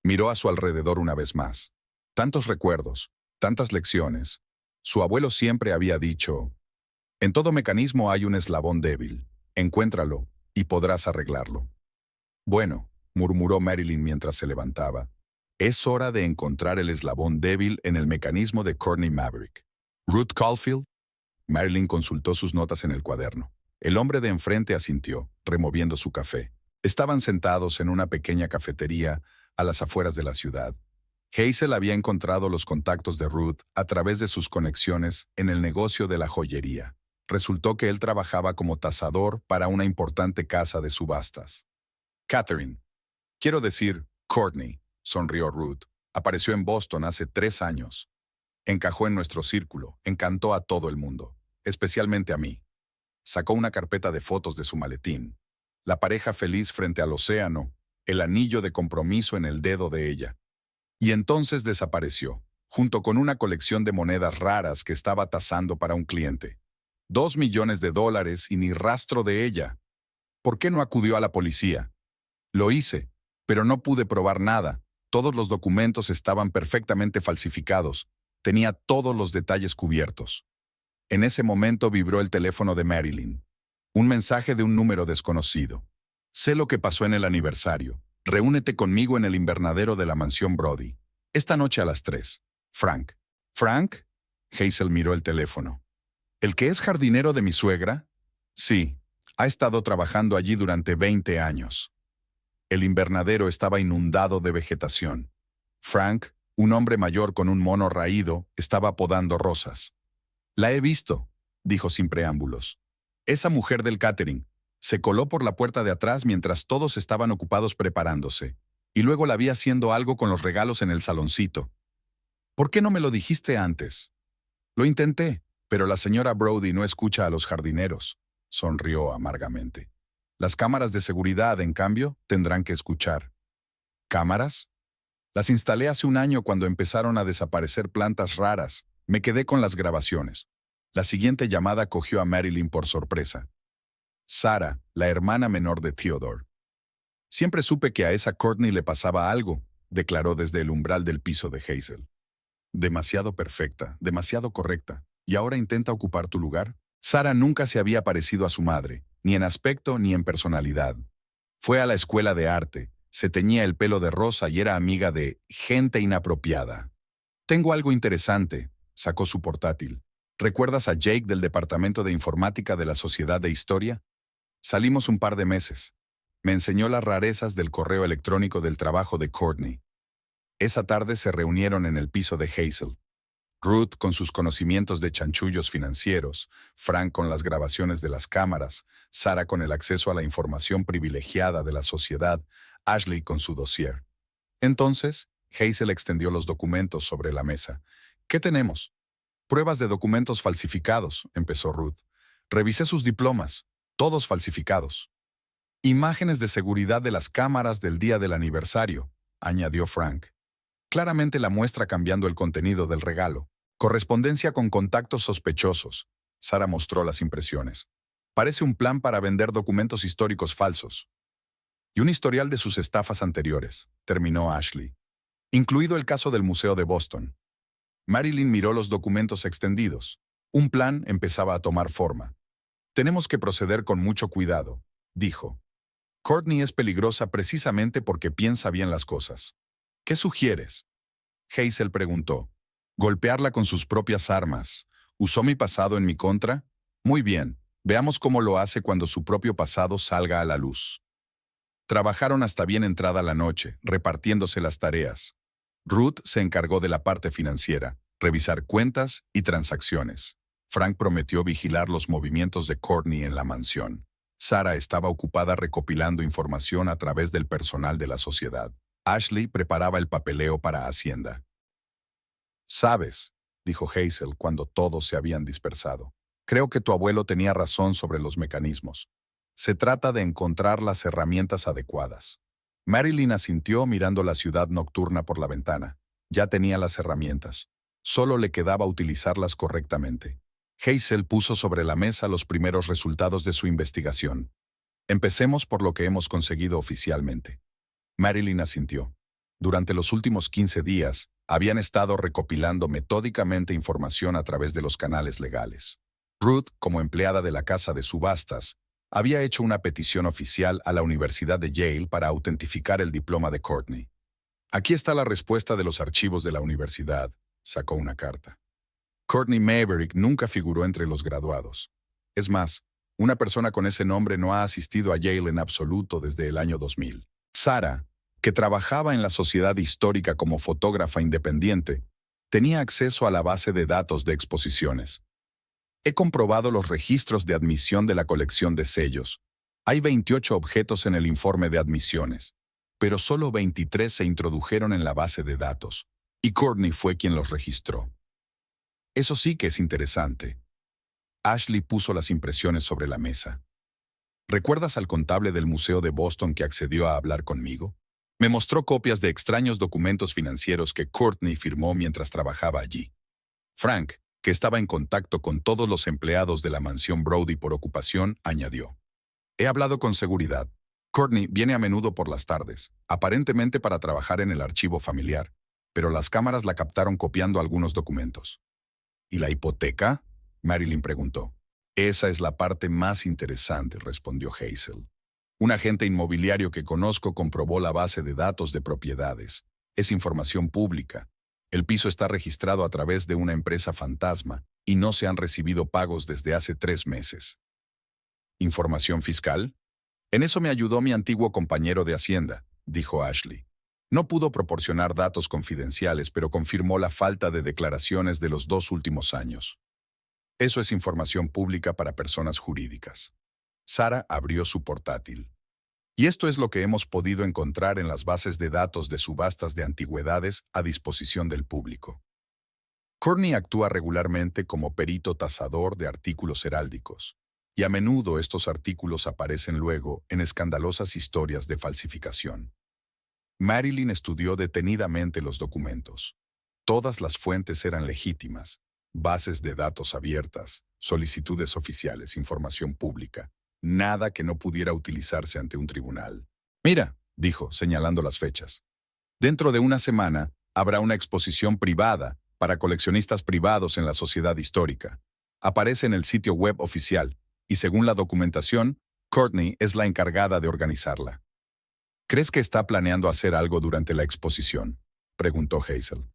Miró a su alrededor una vez más. Tantos recuerdos, tantas lecciones. Su abuelo siempre había dicho, en todo mecanismo hay un eslabón débil. Encuéntralo y podrás arreglarlo. Bueno, murmuró Marilyn mientras se levantaba. Es hora de encontrar el eslabón débil en el mecanismo de Courtney Maverick. Ruth Caulfield. Marilyn consultó sus notas en el cuaderno. El hombre de enfrente asintió, removiendo su café. Estaban sentados en una pequeña cafetería a las afueras de la ciudad. Hazel había encontrado los contactos de Ruth a través de sus conexiones en el negocio de la joyería. Resultó que él trabajaba como tasador para una importante casa de subastas. Catherine, quiero decir, Courtney, sonrió Ruth, apareció en Boston hace 3 años. Encajó en nuestro círculo, encantó a todo el mundo, especialmente a mí. Sacó una carpeta de fotos de su maletín. La pareja feliz frente al océano, el anillo de compromiso en el dedo de ella. Y entonces desapareció, junto con una colección de monedas raras que estaba tasando para un cliente. $2 millones y ni rastro de ella. ¿Por qué no acudió a la policía? Lo hice, pero no pude probar nada. Todos los documentos estaban perfectamente falsificados. Tenía todos los detalles cubiertos. En ese momento vibró el teléfono de Marilyn. Un mensaje de un número desconocido. Sé lo que pasó en el aniversario. Reúnete conmigo en el invernadero de la mansión Brody. Esta noche a las 3. Frank. ¿Frank? Hazel miró el teléfono. ¿El que es jardinero de mi suegra? Sí. Ha estado trabajando allí durante 20 años. El invernadero estaba inundado de vegetación. Frank, un hombre mayor con un mono raído, estaba podando rosas. La he visto, dijo sin preámbulos. Esa mujer del catering se coló por la puerta de atrás mientras todos estaban ocupados preparándose, y luego la vi haciendo algo con los regalos en el saloncito. ¿Por qué no me lo dijiste antes? Lo intenté, pero la señora Brody no escucha a los jardineros, sonrió amargamente. Las cámaras de seguridad, en cambio, tendrán que escuchar. ¿Cámaras? Las instalé hace un año cuando empezaron a desaparecer plantas raras. Me quedé con las grabaciones. La siguiente llamada cogió a Marilyn por sorpresa. Sarah, la hermana menor de Theodore. Siempre supe que a esa Courtney le pasaba algo, declaró desde el umbral del piso de Hazel. Demasiado perfecta, demasiado correcta. ¿Y ahora intenta ocupar tu lugar? Sarah nunca se había parecido a su madre, ni en aspecto ni en personalidad. Fue a la escuela de arte, se teñía el pelo de rosa y era amiga de gente inapropiada. Tengo algo interesante, sacó su portátil. ¿Recuerdas a Jake del Departamento de Informática de la Sociedad de Historia? Salimos un par de meses. Me enseñó las rarezas del correo electrónico del trabajo de Courtney. Esa tarde se reunieron en el piso de Hazel. Ruth con sus conocimientos de chanchullos financieros, Frank con las grabaciones de las cámaras, Sara con el acceso a la información privilegiada de la sociedad, Ashley con su dossier. Entonces, Hazel extendió los documentos sobre la mesa. ¿Qué tenemos? Pruebas de documentos falsificados, empezó Ruth. Revisé sus diplomas, todos falsificados. Imágenes de seguridad de las cámaras del día del aniversario, añadió Frank. Claramente la muestra cambiando el contenido del regalo. Correspondencia con contactos sospechosos. Sara mostró las impresiones. Parece un plan para vender documentos históricos falsos. Y un historial de sus estafas anteriores, terminó Ashley. Incluido el caso del Museo de Boston. Marilyn miró los documentos extendidos. Un plan empezaba a tomar forma. Tenemos que proceder con mucho cuidado, dijo. Courtney es peligrosa precisamente porque piensa bien las cosas. ¿Qué sugieres? Hazel preguntó. Golpearla con sus propias armas. ¿Usó mi pasado en mi contra? Muy bien, veamos cómo lo hace cuando su propio pasado salga a la luz. Trabajaron hasta bien entrada la noche, repartiéndose las tareas. Ruth se encargó de la parte financiera, revisar cuentas y transacciones. Frank prometió vigilar los movimientos de Courtney en la mansión. Sara estaba ocupada recopilando información a través del personal de la sociedad. Ashley preparaba el papeleo para Hacienda. «Sabes», dijo Hazel cuando todos se habían dispersado, «creo que tu abuelo tenía razón sobre los mecanismos. Se trata de encontrar las herramientas adecuadas». Marilyn asintió mirando la ciudad nocturna por la ventana. Ya tenía las herramientas. Solo le quedaba utilizarlas correctamente. Hazel puso sobre la mesa los primeros resultados de su investigación. Empecemos por lo que hemos conseguido oficialmente. Marilyn asintió. Durante los últimos 15 días, habían estado recopilando metódicamente información a través de los canales legales. Ruth, como empleada de la casa de subastas, había hecho una petición oficial a la Universidad de Yale para autentificar el diploma de Courtney. Aquí está la respuesta de los archivos de la universidad, sacó una carta. Courtney Maverick nunca figuró entre los graduados. Es más, una persona con ese nombre no ha asistido a Yale en absoluto desde el año 2000. Sara, que trabajaba en la sociedad histórica como fotógrafa independiente, tenía acceso a la base de datos de exposiciones. He comprobado los registros de admisión de la colección de sellos. Hay 28 objetos en el informe de admisiones, pero solo 23 se introdujeron en la base de datos, y Courtney fue quien los registró. Eso sí que es interesante. Ashley puso las impresiones sobre la mesa. ¿Recuerdas al contable del Museo de Boston que accedió a hablar conmigo? Me mostró copias de extraños documentos financieros que Courtney firmó mientras trabajaba allí. Frank, que estaba en contacto con todos los empleados de la mansión Brody por ocupación, añadió. He hablado con seguridad. Courtney viene a menudo por las tardes, aparentemente para trabajar en el archivo familiar, pero las cámaras la captaron copiando algunos documentos. ¿Y la hipoteca? Marilyn preguntó. Esa es la parte más interesante, respondió Hazel. Un agente inmobiliario que conozco comprobó la base de datos de propiedades. Es información pública. El piso está registrado a través de una empresa fantasma y no se han recibido pagos desde hace 3 meses. ¿Información fiscal? En eso me ayudó mi antiguo compañero de Hacienda, dijo Ashley. No pudo proporcionar datos confidenciales, pero confirmó la falta de declaraciones de los 2 últimos años. Eso es información pública para personas jurídicas. Sara abrió su portátil. Y esto es lo que hemos podido encontrar en las bases de datos de subastas de antigüedades a disposición del público. Courtney actúa regularmente como perito tasador de artículos heráldicos, y a menudo estos artículos aparecen luego en escandalosas historias de falsificación. Marilyn estudió detenidamente los documentos. Todas las fuentes eran legítimas, bases de datos abiertas, solicitudes oficiales, información pública. Nada que no pudiera utilizarse ante un tribunal. Mira, dijo, señalando las fechas. Dentro de una semana habrá una exposición privada para coleccionistas privados en la sociedad histórica. Aparece en el sitio web oficial y según la documentación, Courtney es la encargada de organizarla. ¿Crees que está planeando hacer algo durante la exposición?, preguntó Hazel.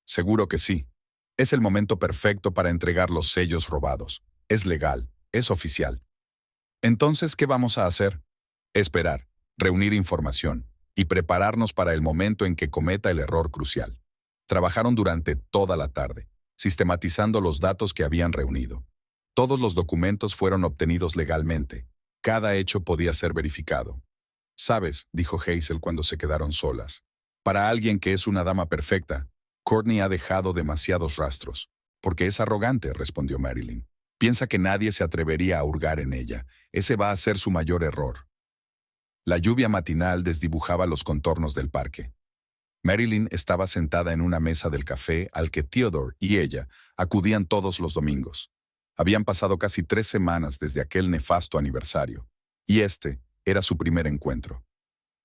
Seguro que sí. Es el momento perfecto para entregar los sellos robados. Es legal, es oficial. Entonces, ¿qué vamos a hacer? Esperar, reunir información y prepararnos para el momento en que cometa el error crucial. Trabajaron durante toda la tarde. sistematizando los datos que habían reunido. Todos los documentos fueron obtenidos legalmente. Cada hecho podía ser verificado. «Sabes», dijo Hazel cuando se quedaron solas, «para alguien que es una dama perfecta, Courtney ha dejado demasiados rastros». «Porque es arrogante», respondió Marilyn. «Piensa que nadie se atrevería a hurgar en ella. Ese va a ser su mayor error». La lluvia matinal desdibujaba los contornos del parque. Marilyn estaba sentada en una mesa del café al que Theodore y ella acudían todos los domingos. Habían pasado casi 3 semanas desde aquel nefasto aniversario, y este era su primer encuentro.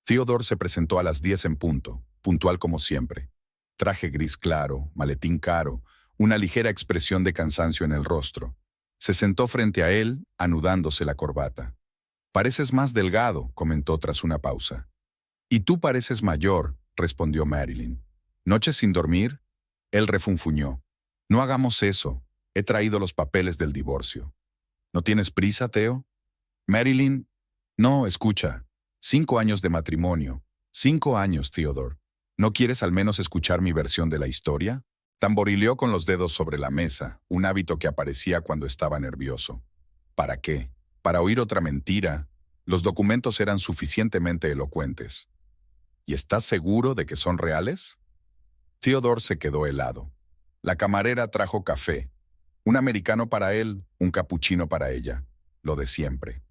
Theodore se presentó a las 10 en punto, puntual como siempre. Traje gris claro, maletín caro, una ligera expresión de cansancio en el rostro. Se sentó frente a él, anudándose la corbata. «Pareces más delgado», comentó tras una pausa. «Y tú pareces mayor», respondió Marilyn. «¿Noches sin dormir?» Él refunfuñó. «No hagamos eso. He traído los papeles del divorcio». «¿No tienes prisa, Theo?» Marilyn. «No, escucha. 5 años de matrimonio. 5 años, Theodore. ¿No quieres al menos escuchar mi versión de la historia?» Tamborileó con los dedos sobre la mesa, un hábito que aparecía cuando estaba nervioso. ¿Para qué? ¿Para oír otra mentira? Los documentos eran suficientemente elocuentes. ¿Y estás seguro de que son reales? Theodore se quedó helado. La camarera trajo café. Un americano para él, un capuchino para ella. Lo de siempre.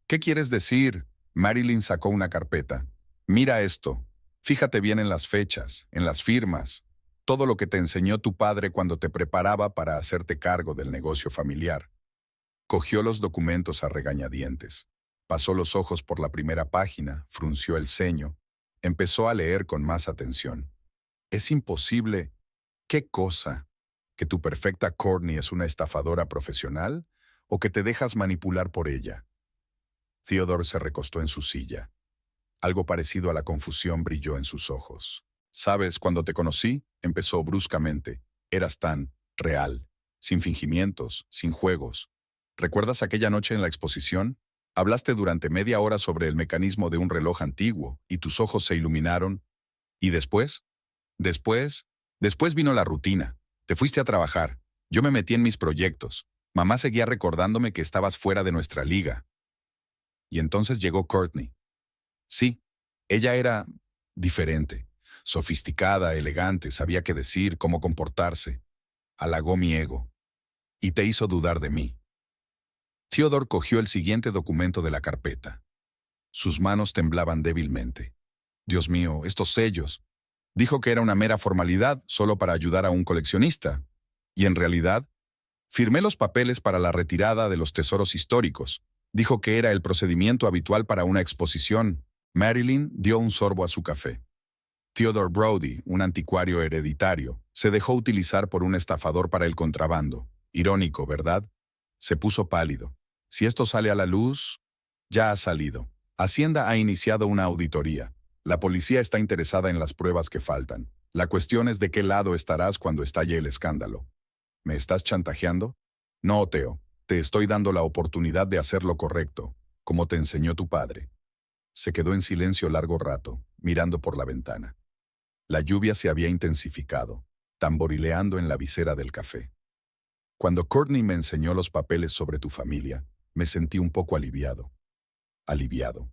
«¿Qué quieres decir?» Marilyn sacó una carpeta. «Mira esto. Fíjate bien en las fechas, en las firmas. Todo lo que te enseñó tu padre cuando te preparaba para hacerte cargo del negocio familiar». Cogió los documentos a regañadientes. Pasó los ojos por la primera página, frunció el ceño. Empezó a leer con más atención. «Es imposible». «¿Qué cosa? ¿Que tu perfecta Courtney es una estafadora profesional? ¿O que te dejas manipular por ella?» Theodore se recostó en su silla. Algo parecido a la confusión brilló en sus ojos. «¿Sabes, cuando te conocí?» empezó bruscamente. «Eras tan real, sin fingimientos, sin juegos. ¿Recuerdas aquella noche en la exposición? Hablaste durante media hora sobre el mecanismo de un reloj antiguo y tus ojos se iluminaron. ¿Y después?» Después vino la rutina. Te fuiste a trabajar. Yo me metí en mis proyectos. Mamá seguía recordándome que estabas fuera de nuestra liga. Y entonces llegó Courtney. Sí, ella era diferente. Sofisticada, elegante, sabía qué decir, cómo comportarse. Halagó mi ego. Y te hizo dudar de mí». Theodore cogió el siguiente documento de la carpeta. Sus manos temblaban débilmente. «Dios mío, estos sellos». Dijo que era una mera formalidad, solo para ayudar a un coleccionista. Y en realidad, firmé los papeles para la retirada de los tesoros históricos. Dijo que era el procedimiento habitual para una exposición. Marilyn dio un sorbo a su café. Theodore Brody, un anticuario hereditario, se dejó utilizar por un estafador para el contrabando. Irónico, ¿verdad? Se puso pálido. Si esto sale a la luz, ya ha salido. Hacienda ha iniciado una auditoría. La policía está interesada en las pruebas que faltan. La cuestión es de qué lado estarás cuando estalle el escándalo. ¿Me estás chantajeando? No, Theo. Te estoy dando la oportunidad de hacer lo correcto, como te enseñó tu padre. Se quedó en silencio largo rato, mirando por la ventana. La lluvia se había intensificado, tamborileando en la visera del café. Cuando Courtney me enseñó los papeles sobre tu familia, me sentí un poco aliviado. Aliviado.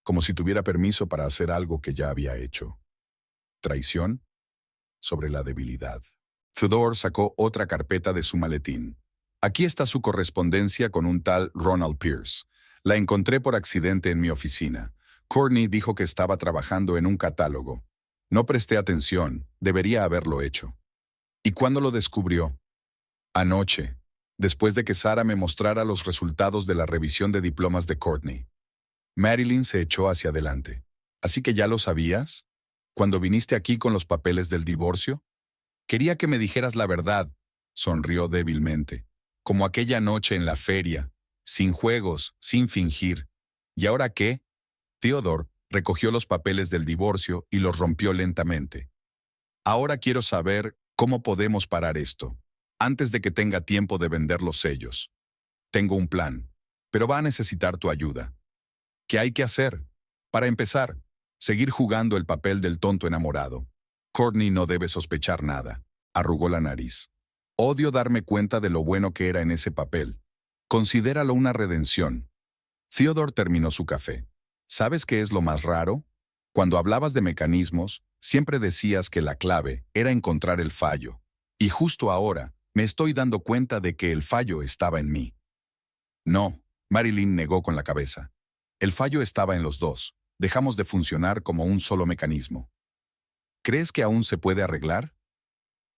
Como si tuviera permiso para hacer algo que ya había hecho. ¿Traición? Sobre la debilidad. Theodore sacó otra carpeta de su maletín. Aquí está su correspondencia con un tal Ronald Pierce. La encontré por accidente en mi oficina. Courtney dijo que estaba trabajando en un catálogo. No presté atención, debería haberlo hecho. ¿Y cuándo lo descubrió? Anoche, después de que Sara me mostrara los resultados de la revisión de diplomas de Courtney. Marilyn se echó hacia adelante. ¿Así que ya lo sabías? ¿Cuando viniste aquí con los papeles del divorcio? Quería que me dijeras la verdad, sonrió débilmente. Como aquella noche en la feria, sin juegos, sin fingir. ¿Y ahora qué? Theodore recogió los papeles del divorcio y los rompió lentamente. Ahora quiero saber cómo podemos parar esto, antes de que tenga tiempo de vender los sellos. Tengo un plan, pero va a necesitar tu ayuda. ¿Qué hay que hacer? Para empezar, seguir jugando el papel del tonto enamorado. Courtney no debe sospechar nada. Arrugó la nariz. Odio darme cuenta de lo bueno que era en ese papel. Considéralo una redención. Theodore terminó su café. ¿Sabes qué es lo más raro? Cuando hablabas de mecanismos, siempre decías que la clave era encontrar el fallo. Y justo ahora, me estoy dando cuenta de que el fallo estaba en mí. No, Marilyn negó con la cabeza. El fallo estaba en los dos. Dejamos de funcionar como un solo mecanismo. ¿Crees que aún se puede arreglar?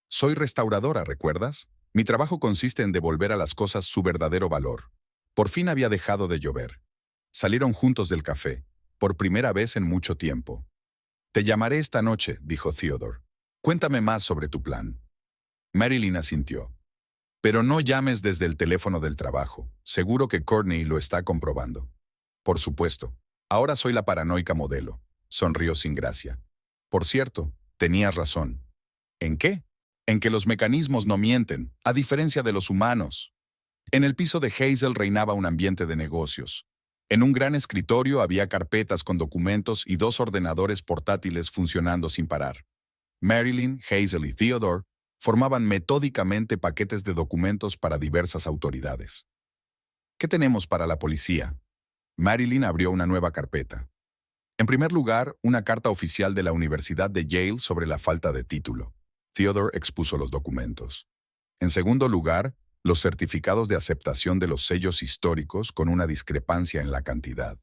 Soy restauradora, ¿recuerdas? Mi trabajo consiste en devolver a las cosas su verdadero valor. Por fin había dejado de llover. Salieron juntos del café, por primera vez en mucho tiempo. Te llamaré esta noche, dijo Theodore. Cuéntame más sobre tu plan. Marilyn asintió. Pero no llames desde el teléfono del trabajo. Seguro que Courtney lo está comprobando. Por supuesto. Ahora soy la paranoica modelo. Sonrió sin gracia. Por cierto, tenías razón. ¿En qué? En que los mecanismos no mienten, a diferencia de los humanos. En el piso de Hazel reinaba un ambiente de negocios. En un gran escritorio había carpetas con documentos y 2 ordenadores portátiles funcionando sin parar. Marilyn, Hazel y Theodore formaban metódicamente paquetes de documentos para diversas autoridades. ¿Qué tenemos para la policía? Marilyn abrió una nueva carpeta. En primer lugar, una carta oficial de la Universidad de Yale sobre la falta de título. Theodore expuso los documentos. En segundo lugar, los certificados de aceptación de los sellos históricos con una discrepancia en la cantidad.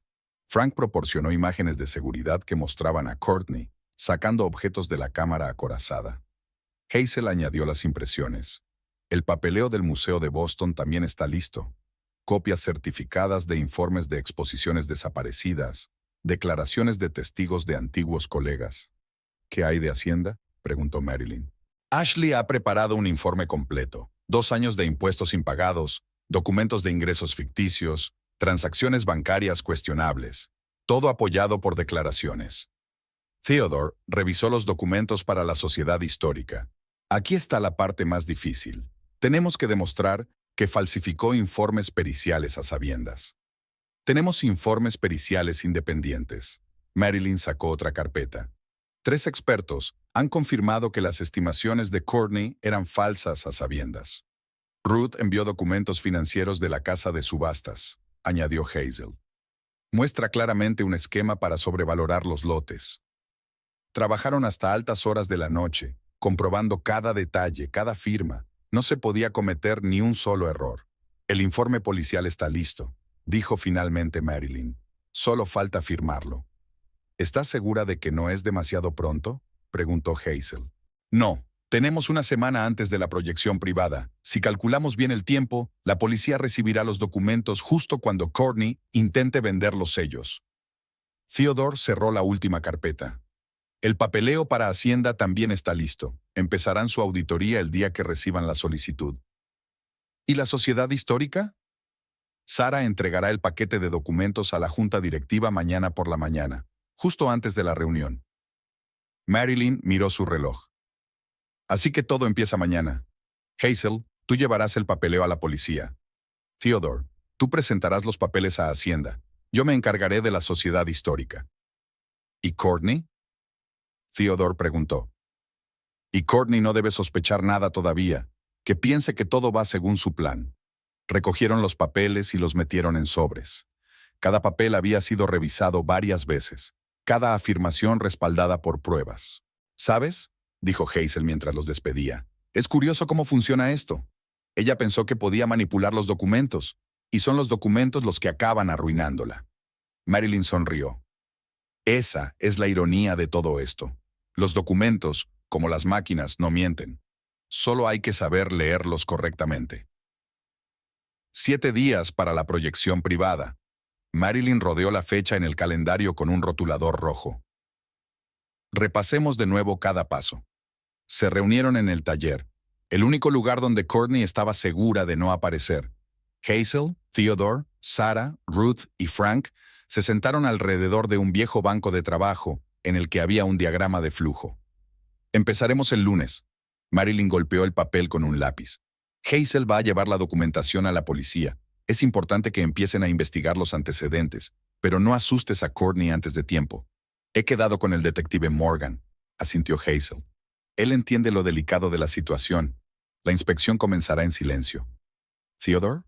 Frank proporcionó imágenes de seguridad que mostraban a Courtney sacando objetos de la cámara acorazada. Hazel añadió las impresiones. El papeleo del Museo de Boston también está listo. Copias certificadas de informes de exposiciones desaparecidas, declaraciones de testigos de antiguos colegas. ¿Qué hay de Hacienda?, preguntó Marilyn. Ashley ha preparado un informe completo. 2 años de impuestos impagados, documentos de ingresos ficticios, transacciones bancarias cuestionables. Todo apoyado por declaraciones. Theodore revisó los documentos para la sociedad histórica. Aquí está la parte más difícil. Tenemos que demostrar que falsificó informes periciales a sabiendas. Tenemos informes periciales independientes. Marilyn sacó otra carpeta. 3 expertos han confirmado que las estimaciones de Courtney eran falsas a sabiendas. Ruth envió documentos financieros de la casa de subastas, añadió Hazel. Muestra claramente un esquema para sobrevalorar los lotes. Trabajaron hasta altas horas de la noche, comprobando cada detalle, cada firma. No se podía cometer ni un solo error. El informe policial está listo, dijo finalmente Marilyn. Solo falta firmarlo. ¿Estás segura de que no es demasiado pronto?, preguntó Hazel. No, tenemos una semana antes de la proyección privada. Si calculamos bien el tiempo, la policía recibirá los documentos justo cuando Courtney intente vender los sellos. Theodore cerró la última carpeta. El papeleo para Hacienda también está listo. Empezarán su auditoría el día que reciban la solicitud. ¿Y la sociedad histórica? Sara entregará el paquete de documentos a la junta directiva mañana por la mañana, justo antes de la reunión. Marilyn miró su reloj. Así que todo empieza mañana. Hazel, tú llevarás el papeleo a la policía. Theodore, tú presentarás los papeles a Hacienda. Yo me encargaré de la sociedad histórica. ¿Y Courtney?, Theodore preguntó. Y Courtney no debe sospechar nada todavía, que piense que todo va según su plan. Recogieron los papeles y los metieron en sobres. Cada papel había sido revisado varias veces, cada afirmación respaldada por pruebas. ¿Sabes?, dijo Hazel mientras los despedía. Es curioso cómo funciona esto. Ella pensó que podía manipular los documentos, y son los documentos los que acaban arruinándola. Marilyn sonrió. Esa es la ironía de todo esto. Los documentos, como las máquinas, no mienten. Solo hay que saber leerlos correctamente. 7 días para la proyección privada. Marilyn rodeó la fecha en el calendario con un rotulador rojo. Repasemos de nuevo cada paso. Se reunieron en el taller, el único lugar donde Courtney estaba segura de no aparecer. Hazel, Theodore, Sarah, Ruth y Frank se sentaron alrededor de un viejo banco de trabajo en el que había un diagrama de flujo. Empezaremos el lunes. Marilyn golpeó el papel con un lápiz. Hazel va a llevar la documentación a la policía. Es importante que empiecen a investigar los antecedentes, pero no asustes a Courtney antes de tiempo. He quedado con el detective Morgan, asintió Hazel. Él entiende lo delicado de la situación. La inspección comenzará en silencio. Theodore,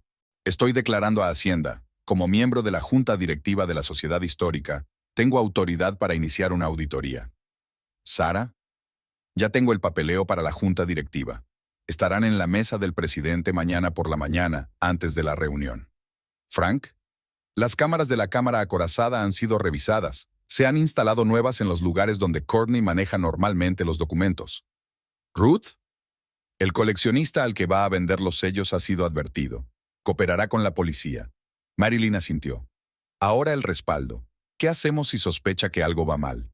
estoy declarando a Hacienda, como miembro de la Junta Directiva de la Sociedad Histórica, tengo autoridad para iniciar una auditoría. Sara, ya tengo el papeleo para la Junta Directiva. Estarán en la mesa del presidente mañana por la mañana, antes de la reunión. Frank, las cámaras de la cámara acorazada han sido revisadas. Se han instalado nuevas en los lugares donde Courtney maneja normalmente los documentos. Ruth, el coleccionista al que va a vender los sellos ha sido advertido. Cooperará con la policía. Marilyn asintió. Ahora el respaldo. ¿Qué hacemos si sospecha que algo va mal?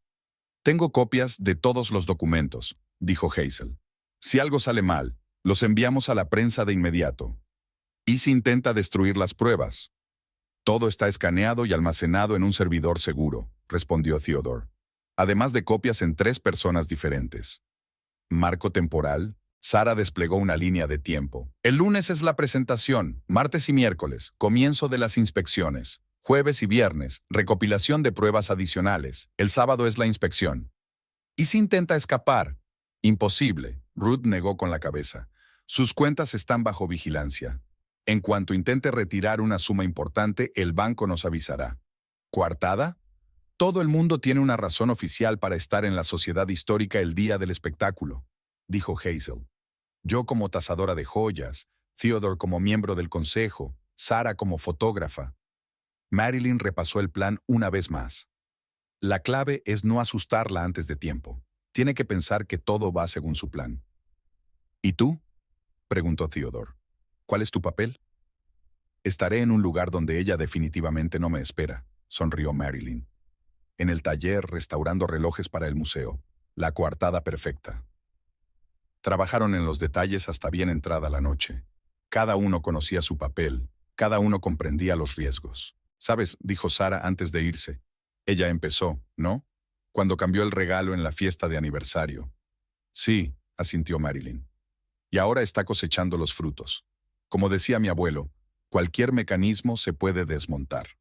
Tengo copias de todos los documentos, dijo Hazel. Si algo sale mal, los enviamos a la prensa de inmediato. ¿Y si intenta destruir las pruebas? Todo está escaneado y almacenado en un servidor seguro, respondió Theodore. Además de copias en 3 personas diferentes. Marco temporal. Sara desplegó una línea de tiempo. El lunes es la presentación, martes y miércoles, comienzo de las inspecciones. Jueves y viernes, recopilación de pruebas adicionales. El sábado es la inspección. ¿Y si intenta escapar? Imposible, Ruth negó con la cabeza. Sus cuentas están bajo vigilancia. En cuanto intente retirar una suma importante, el banco nos avisará. ¿Coartada? Todo el mundo tiene una razón oficial para estar en la sociedad histórica el día del espectáculo, dijo Hazel. Yo como tasadora de joyas, Theodore como miembro del consejo, Sara como fotógrafa. Marilyn repasó el plan una vez más. La clave es no asustarla antes de tiempo. Tiene que pensar que todo va según su plan. ¿Y tú? Preguntó Theodore. ¿Cuál es tu papel? Estaré en un lugar donde ella definitivamente no me espera, sonrió Marilyn. En el taller restaurando relojes para el museo. La coartada perfecta. Trabajaron en los detalles hasta bien entrada la noche. Cada uno conocía su papel, cada uno comprendía los riesgos. ¿Sabes?, dijo Sara antes de irse. Ella empezó, ¿no? Cuando cambió el regalo en la fiesta de aniversario. Sí, asintió Marilyn. Y ahora está cosechando los frutos. Como decía mi abuelo, cualquier mecanismo se puede desmontar.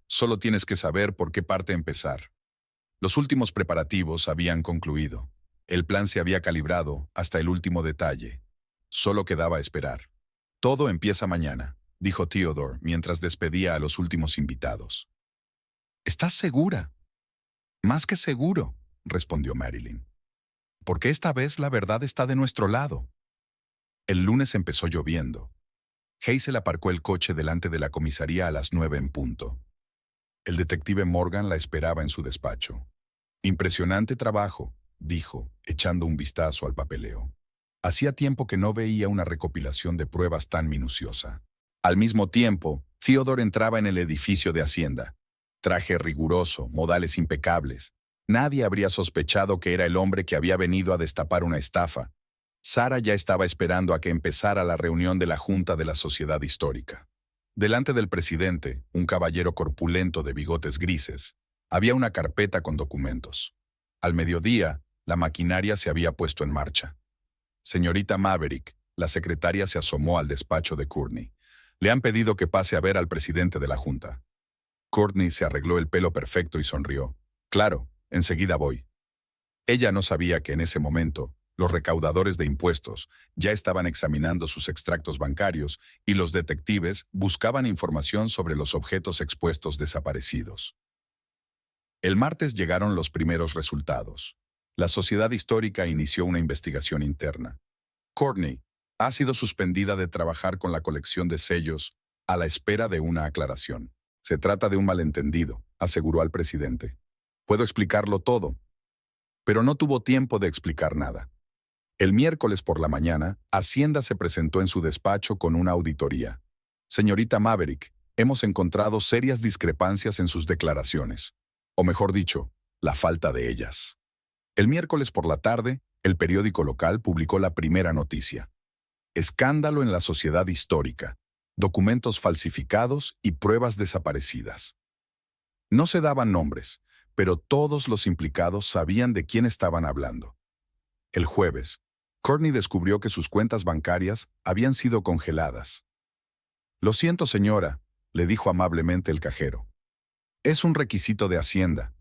Solo tienes que saber por qué parte empezar. Los últimos preparativos habían concluido. El plan se había calibrado hasta el último detalle. Solo quedaba esperar. Todo empieza mañana, dijo Theodore mientras despedía a los últimos invitados. ¿Estás segura? Más que seguro, respondió Marilyn. Porque esta vez la verdad está de nuestro lado. El lunes empezó lloviendo. Hazel aparcó el coche delante de la comisaría a las 9 en punto. El detective Morgan la esperaba en su despacho. Impresionante trabajo, dijo, echando un vistazo al papeleo. Hacía tiempo que no veía una recopilación de pruebas tan minuciosa. Al mismo tiempo, Theodore entraba en el edificio de Hacienda. Traje riguroso, modales impecables. Nadie habría sospechado que era el hombre que había venido a destapar una estafa. Sara ya estaba esperando a que empezara la reunión de la Junta de la Sociedad Histórica. Delante del presidente, un caballero corpulento de bigotes grises, había una carpeta con documentos. Al mediodía, la maquinaria se había puesto en marcha. Señorita Maverick, la secretaria se asomó al despacho de Courtney. Le han pedido que pase a ver al presidente de la Junta. Courtney se arregló el pelo perfecto y sonrió. Claro, enseguida voy. Ella no sabía que en ese momento, los recaudadores de impuestos ya estaban examinando sus extractos bancarios y los detectives buscaban información sobre los objetos expuestos desaparecidos. El martes llegaron los primeros resultados. La Sociedad Histórica inició una investigación interna. Courtney ha sido suspendida de trabajar con la colección de sellos a la espera de una aclaración. Se trata de un malentendido, aseguró al presidente. Puedo explicarlo todo. Pero no tuvo tiempo de explicar nada. El miércoles por la mañana, Hacienda se presentó en su despacho con una auditoría. Señorita Maverick, hemos encontrado serias discrepancias en sus declaraciones. O mejor dicho, la falta de ellas. El miércoles por la tarde, el periódico local publicó la primera noticia. Escándalo en la Sociedad Histórica. Documentos falsificados y pruebas desaparecidas. No se daban nombres, pero todos los implicados sabían de quién estaban hablando. El jueves, Courtney descubrió que sus cuentas bancarias habían sido congeladas. Lo siento, señora, le dijo amablemente el cajero. Es un requisito de Hacienda.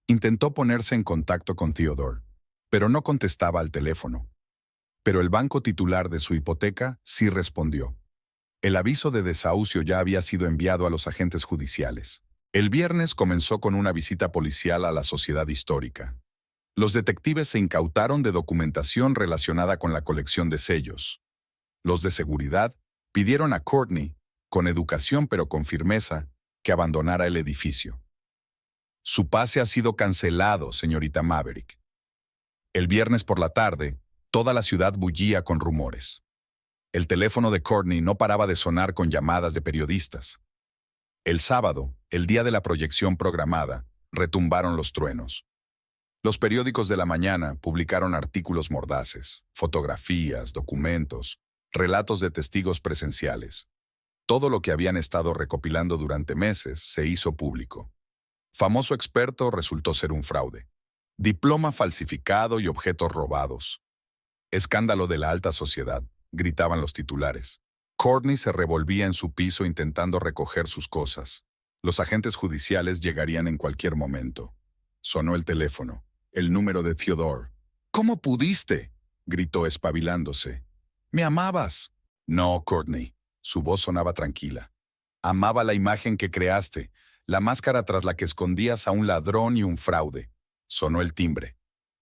Intentó ponerse en contacto con Theodore, pero no contestaba al teléfono. Pero el banco titular de su hipoteca sí respondió. El aviso de desahucio ya había sido enviado a los agentes judiciales. El viernes comenzó con una visita policial a la sociedad histórica. Los detectives se incautaron de documentación relacionada con la colección de sellos. Los de seguridad pidieron a Courtney, con educación pero con firmeza, que abandonara el edificio. Su pase ha sido cancelado, señorita Maverick. El viernes por la tarde, toda la ciudad bullía con rumores. El teléfono de Courtney no paraba de sonar con llamadas de periodistas. El sábado, el día de la proyección programada, retumbaron los truenos. Los periódicos de la mañana publicaron artículos mordaces, fotografías, documentos, relatos de testigos presenciales. Todo lo que habían estado recopilando durante meses se hizo público. Famoso experto resultó ser un fraude. Diploma falsificado y objetos robados. Escándalo de la alta sociedad, gritaban los titulares. Courtney se revolvía en su piso intentando recoger sus cosas. Los agentes judiciales llegarían en cualquier momento. Sonó el teléfono. El número de Theodore. «¿Cómo pudiste?», gritó espabilándose. «¿Me amabas?» «No, Courtney». Su voz sonaba tranquila. «Amaba la imagen que creaste, la máscara tras la que escondías a un ladrón y un fraude». Sonó el timbre.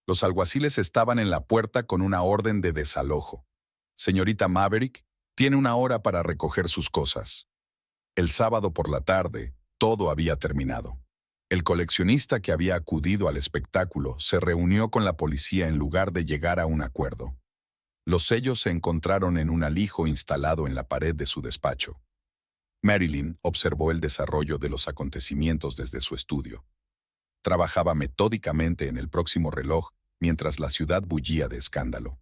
Los alguaciles estaban en la puerta con una orden de desalojo. «Señorita Maverick, tiene una hora para recoger sus cosas». El sábado por la tarde, todo había terminado. El coleccionista que había acudido al espectáculo se reunió con la policía en lugar de llegar a un acuerdo. Los sellos se encontraron en un alijo instalado en la pared de su despacho. Marilyn observó el desarrollo de los acontecimientos desde su estudio. Trabajaba metódicamente en el próximo reloj mientras la ciudad bullía de escándalo.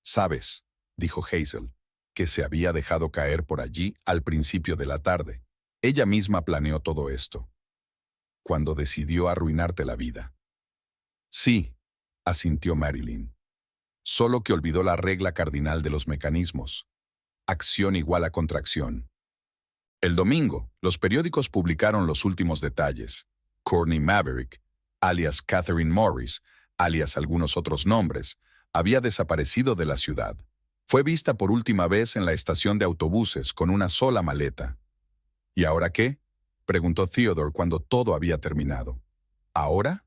«¿Sabes?», dijo Hazel, que se había dejado caer por allí al principio de la tarde. Ella misma planeó todo esto. Cuando decidió arruinarte la vida. «Sí», asintió Marilyn. «Solo que olvidó la regla cardinal de los mecanismos. Acción igual a contracción». El domingo, los periódicos publicaron los últimos detalles. Courtney Maverick, alias Catherine Morris, alias algunos otros nombres, había desaparecido de la ciudad. Fue vista por última vez en la estación de autobuses con una sola maleta. «¿Y ahora qué?», preguntó Theodore cuando todo había terminado. «¿Ahora?»,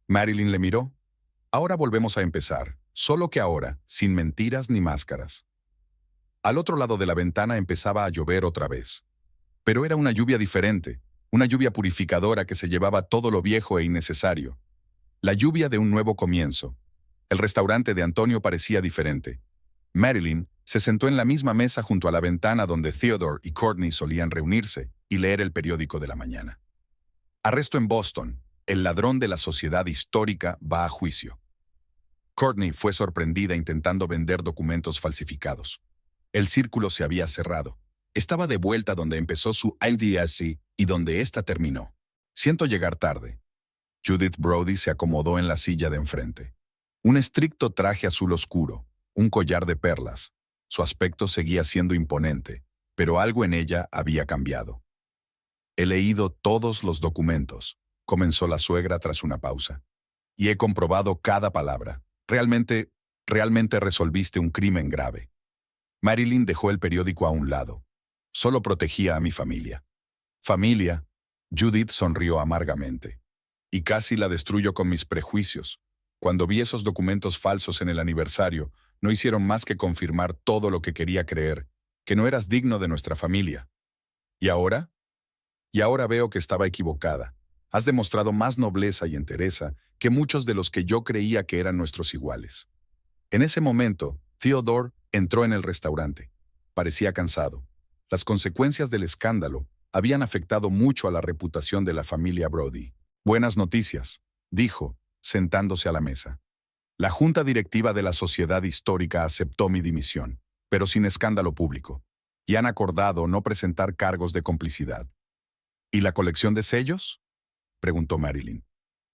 Marilyn le miró. «Ahora volvemos a empezar, solo que ahora, sin mentiras ni máscaras». Al otro lado de la ventana empezaba a llover otra vez. Pero era una lluvia diferente, una lluvia purificadora que se llevaba todo lo viejo e innecesario. La lluvia de un nuevo comienzo. El restaurante de Antonio parecía diferente. Marilyn se sentó en la misma mesa junto a la ventana donde Theodore y Courtney solían reunirse y leer el periódico de la mañana. «Arresto en Boston. El ladrón de la sociedad histórica va a juicio». Courtney fue sorprendida intentando vender documentos falsificados. El círculo se había cerrado. Estaba de vuelta donde empezó su IDSC y donde ésta terminó. «Siento llegar tarde». Judith Brody se acomodó en la silla de enfrente. Un estricto traje azul oscuro, un collar de perlas. Su aspecto seguía siendo imponente, pero algo en ella había cambiado. «He leído todos los documentos», comenzó la suegra tras una pausa. «Y he comprobado cada palabra. Realmente resolviste un crimen grave». Marilyn dejó el periódico a un lado. «Solo protegía a mi familia». «¿Familia?», Judith sonrió amargamente. «Y casi la destruyo con mis prejuicios. Cuando vi esos documentos falsos en el aniversario, no hicieron más que confirmar todo lo que quería creer, que no eras digno de nuestra familia. ¿Y ahora?». «Y ahora veo que estaba equivocada. Has demostrado más nobleza y entereza que muchos de los que yo creía que eran nuestros iguales». En ese momento, Theodore entró en el restaurante. Parecía cansado. Las consecuencias del escándalo habían afectado mucho a la reputación de la familia Brody. «Buenas noticias», dijo, sentándose a la mesa. «La junta directiva de la sociedad histórica aceptó mi dimisión, pero sin escándalo público, y han acordado no presentar cargos de complicidad». «¿Y la colección de sellos?», preguntó Marilyn.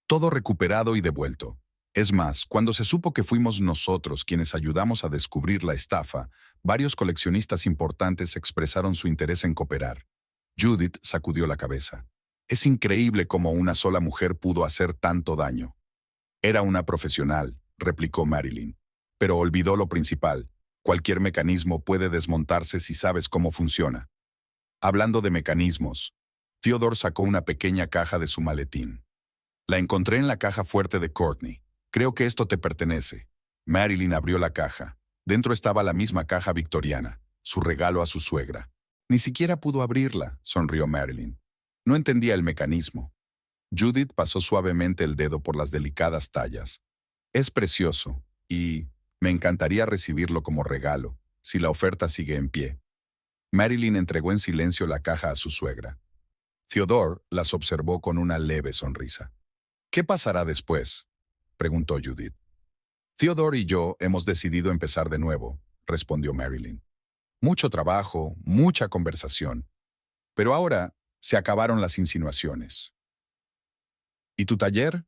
«Todo recuperado y devuelto. Es más, cuando se supo que fuimos nosotros quienes ayudamos a descubrir la estafa, varios coleccionistas importantes expresaron su interés en cooperar». Judith sacudió la cabeza. «Es increíble cómo una sola mujer pudo hacer tanto daño». «Era una profesional», replicó Marilyn. Pero olvidó lo principal. Cualquier mecanismo puede desmontarse si sabes cómo funciona. Hablando de mecanismos, Theodore sacó una pequeña caja de su maletín. La encontré en la caja fuerte de Courtney. Creo que esto te pertenece. Marilyn abrió la caja. Dentro estaba la misma caja victoriana, su regalo a su suegra. Ni siquiera pudo abrirla, sonrió Marilyn. No entendía el mecanismo. Judith pasó suavemente el dedo por las delicadas tallas. Es precioso, y me encantaría recibirlo como regalo, si la oferta sigue en pie. Marilyn entregó en silencio la caja a su suegra. Theodore las observó con una leve sonrisa. ¿Qué pasará después?, preguntó Judith. Theodore y yo hemos decidido empezar de nuevo, respondió Marilyn. Mucho trabajo, mucha conversación. Pero ahora se acabaron las insinuaciones. ¿Y tu taller?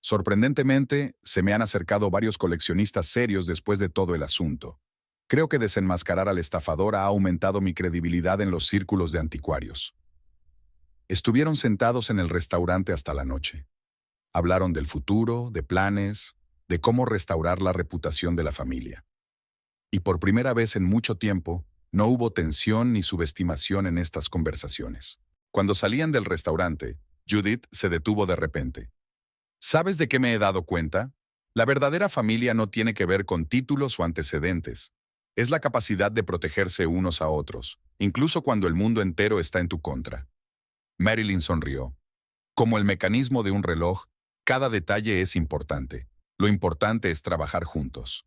Sorprendentemente, se me han acercado varios coleccionistas serios después de todo el asunto. Creo que desenmascarar al estafador ha aumentado mi credibilidad en los círculos de anticuarios. Estuvieron sentados en el restaurante hasta la noche. Hablaron del futuro, de planes, de cómo restaurar la reputación de la familia. Y por primera vez en mucho tiempo, no hubo tensión ni subestimación en estas conversaciones. Cuando salían del restaurante, Judith se detuvo de repente. ¿Sabes de qué me he dado cuenta? La verdadera familia no tiene que ver con títulos o antecedentes. Es la capacidad de protegerse unos a otros, incluso cuando el mundo entero está en tu contra. Marilyn sonrió. Como el mecanismo de un reloj, cada detalle es importante. Lo importante es trabajar juntos.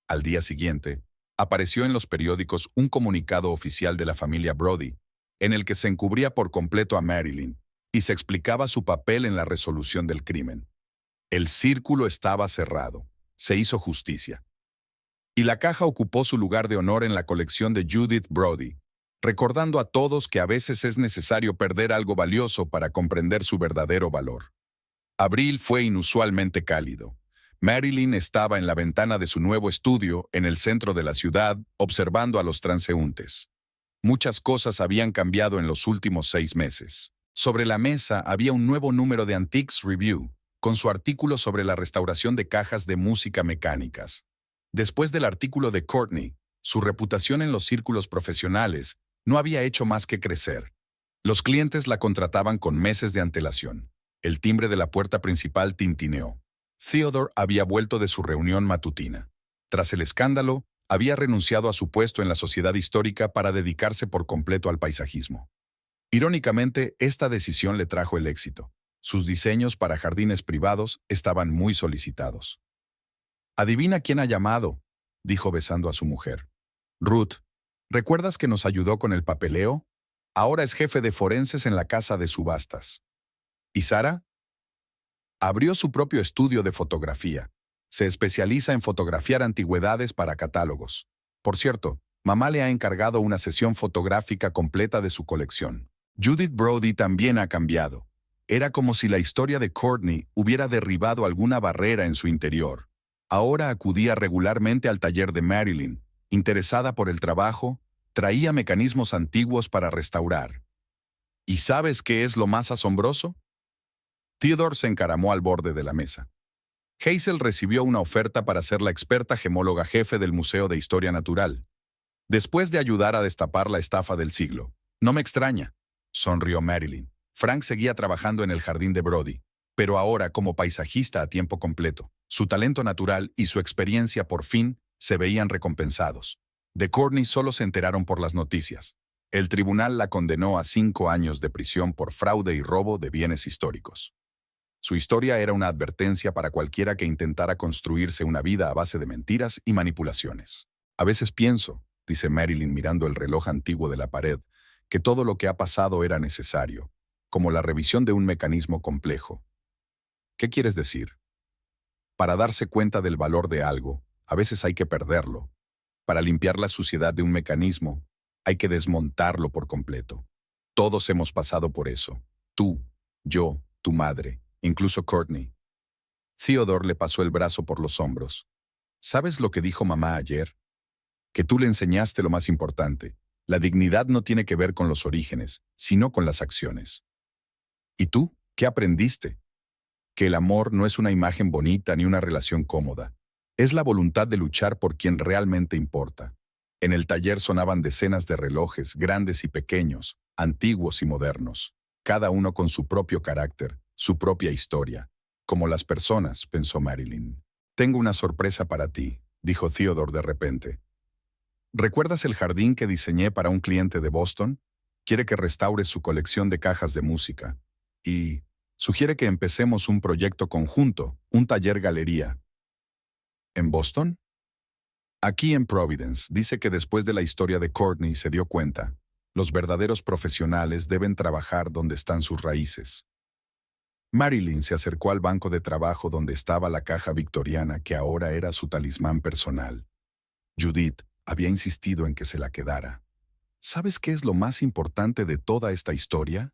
Al día siguiente, apareció en los periódicos un comunicado oficial de la familia Brody, en el que se encubría por completo a Marilyn y se explicaba su papel en la resolución del crimen. El círculo estaba cerrado. Se hizo justicia. Y la caja ocupó su lugar de honor en la colección de Judith Brody, recordando a todos que a veces es necesario perder algo valioso para comprender su verdadero valor. Abril fue inusualmente cálido. Marilyn estaba en la ventana de su nuevo estudio, en el centro de la ciudad, observando a los transeúntes. Muchas cosas habían cambiado en los últimos 6 meses. Sobre la mesa había un nuevo número de Antiques Review, con su artículo sobre la restauración de cajas de música mecánicas. Después del artículo de Courtney, su reputación en los círculos profesionales no había hecho más que crecer. Los clientes la contrataban con meses de antelación. El timbre de la puerta principal tintineó. Theodore había vuelto de su reunión matutina. Tras el escándalo, había renunciado a su puesto en la Sociedad Histórica para dedicarse por completo al paisajismo. Irónicamente, esta decisión le trajo el éxito. Sus diseños para jardines privados estaban muy solicitados. «Adivina quién ha llamado», dijo besando a su mujer. «Ruth, ¿recuerdas que nos ayudó con el papeleo? Ahora es jefe de forenses en la casa de subastas». ¿Y Sara? Abrió su propio estudio de fotografía. Se especializa en fotografiar antigüedades para catálogos. Por cierto, mamá le ha encargado una sesión fotográfica completa de su colección. Judith Brody también ha cambiado. Era como si la historia de Courtney hubiera derribado alguna barrera en su interior. Ahora acudía regularmente al taller de Marilyn. Interesada por el trabajo, traía mecanismos antiguos para restaurar. ¿Y sabes qué es lo más asombroso? Theodore se encaramó al borde de la mesa. Hazel recibió una oferta para ser la experta gemóloga jefe del Museo de Historia Natural. Después de ayudar a destapar la estafa del siglo. No me extraña, sonrió Marilyn. Frank seguía trabajando en el jardín de Brody, pero ahora como paisajista a tiempo completo. Su talento natural y su experiencia por fin se veían recompensados. De Courtney solo se enteraron por las noticias. El tribunal la condenó a 5 años de prisión por fraude y robo de bienes históricos. Su historia era una advertencia para cualquiera que intentara construirse una vida a base de mentiras y manipulaciones. A veces pienso, dice Marilyn mirando el reloj antiguo de la pared, que todo lo que ha pasado era necesario, como la revisión de un mecanismo complejo. ¿Qué quieres decir? Para darse cuenta del valor de algo, a veces hay que perderlo. Para limpiar la suciedad de un mecanismo, hay que desmontarlo por completo. Todos hemos pasado por eso. Tú, yo, tu madre, incluso Courtney. Theodore le pasó el brazo por los hombros. ¿Sabes lo que dijo mamá ayer? Que tú le enseñaste lo más importante. La dignidad no tiene que ver con los orígenes, sino con las acciones. ¿Y tú? ¿Qué aprendiste? Que el amor no es una imagen bonita ni una relación cómoda. Es la voluntad de luchar por quien realmente importa. En el taller sonaban decenas de relojes, grandes y pequeños, antiguos y modernos, cada uno con su propio carácter, su propia historia. Como las personas, pensó Marilyn. Tengo una sorpresa para ti, dijo Theodore de repente. ¿Recuerdas el jardín que diseñé para un cliente de Boston? Quiere que restaures su colección de cajas de música. Y sugiere que empecemos un proyecto conjunto, un taller-galería. ¿En Boston? Aquí en Providence, dice que después de la historia de Courtney se dio cuenta. Los verdaderos profesionales deben trabajar donde están sus raíces. Marilyn se acercó al banco de trabajo donde estaba la caja victoriana que ahora era su talismán personal. Judith había insistido en que se la quedara. ¿Sabes qué es lo más importante de toda esta historia?,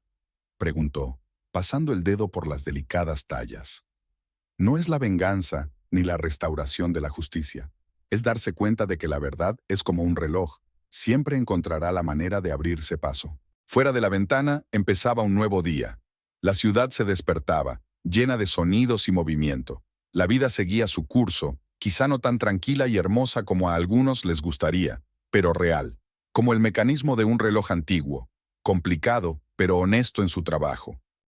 preguntó, pasando el dedo por las delicadas tallas. No es la venganza ni la restauración de la justicia. Es darse cuenta de que la verdad es como un reloj. Siempre encontrará la manera de abrirse paso. Fuera de la ventana empezaba un nuevo día. La ciudad se despertaba, llena de sonidos y movimiento. La vida seguía su curso, quizá no tan tranquila y hermosa como a algunos les gustaría, pero real, como el mecanismo de un reloj antiguo, complicado, pero honesto en su trabajo.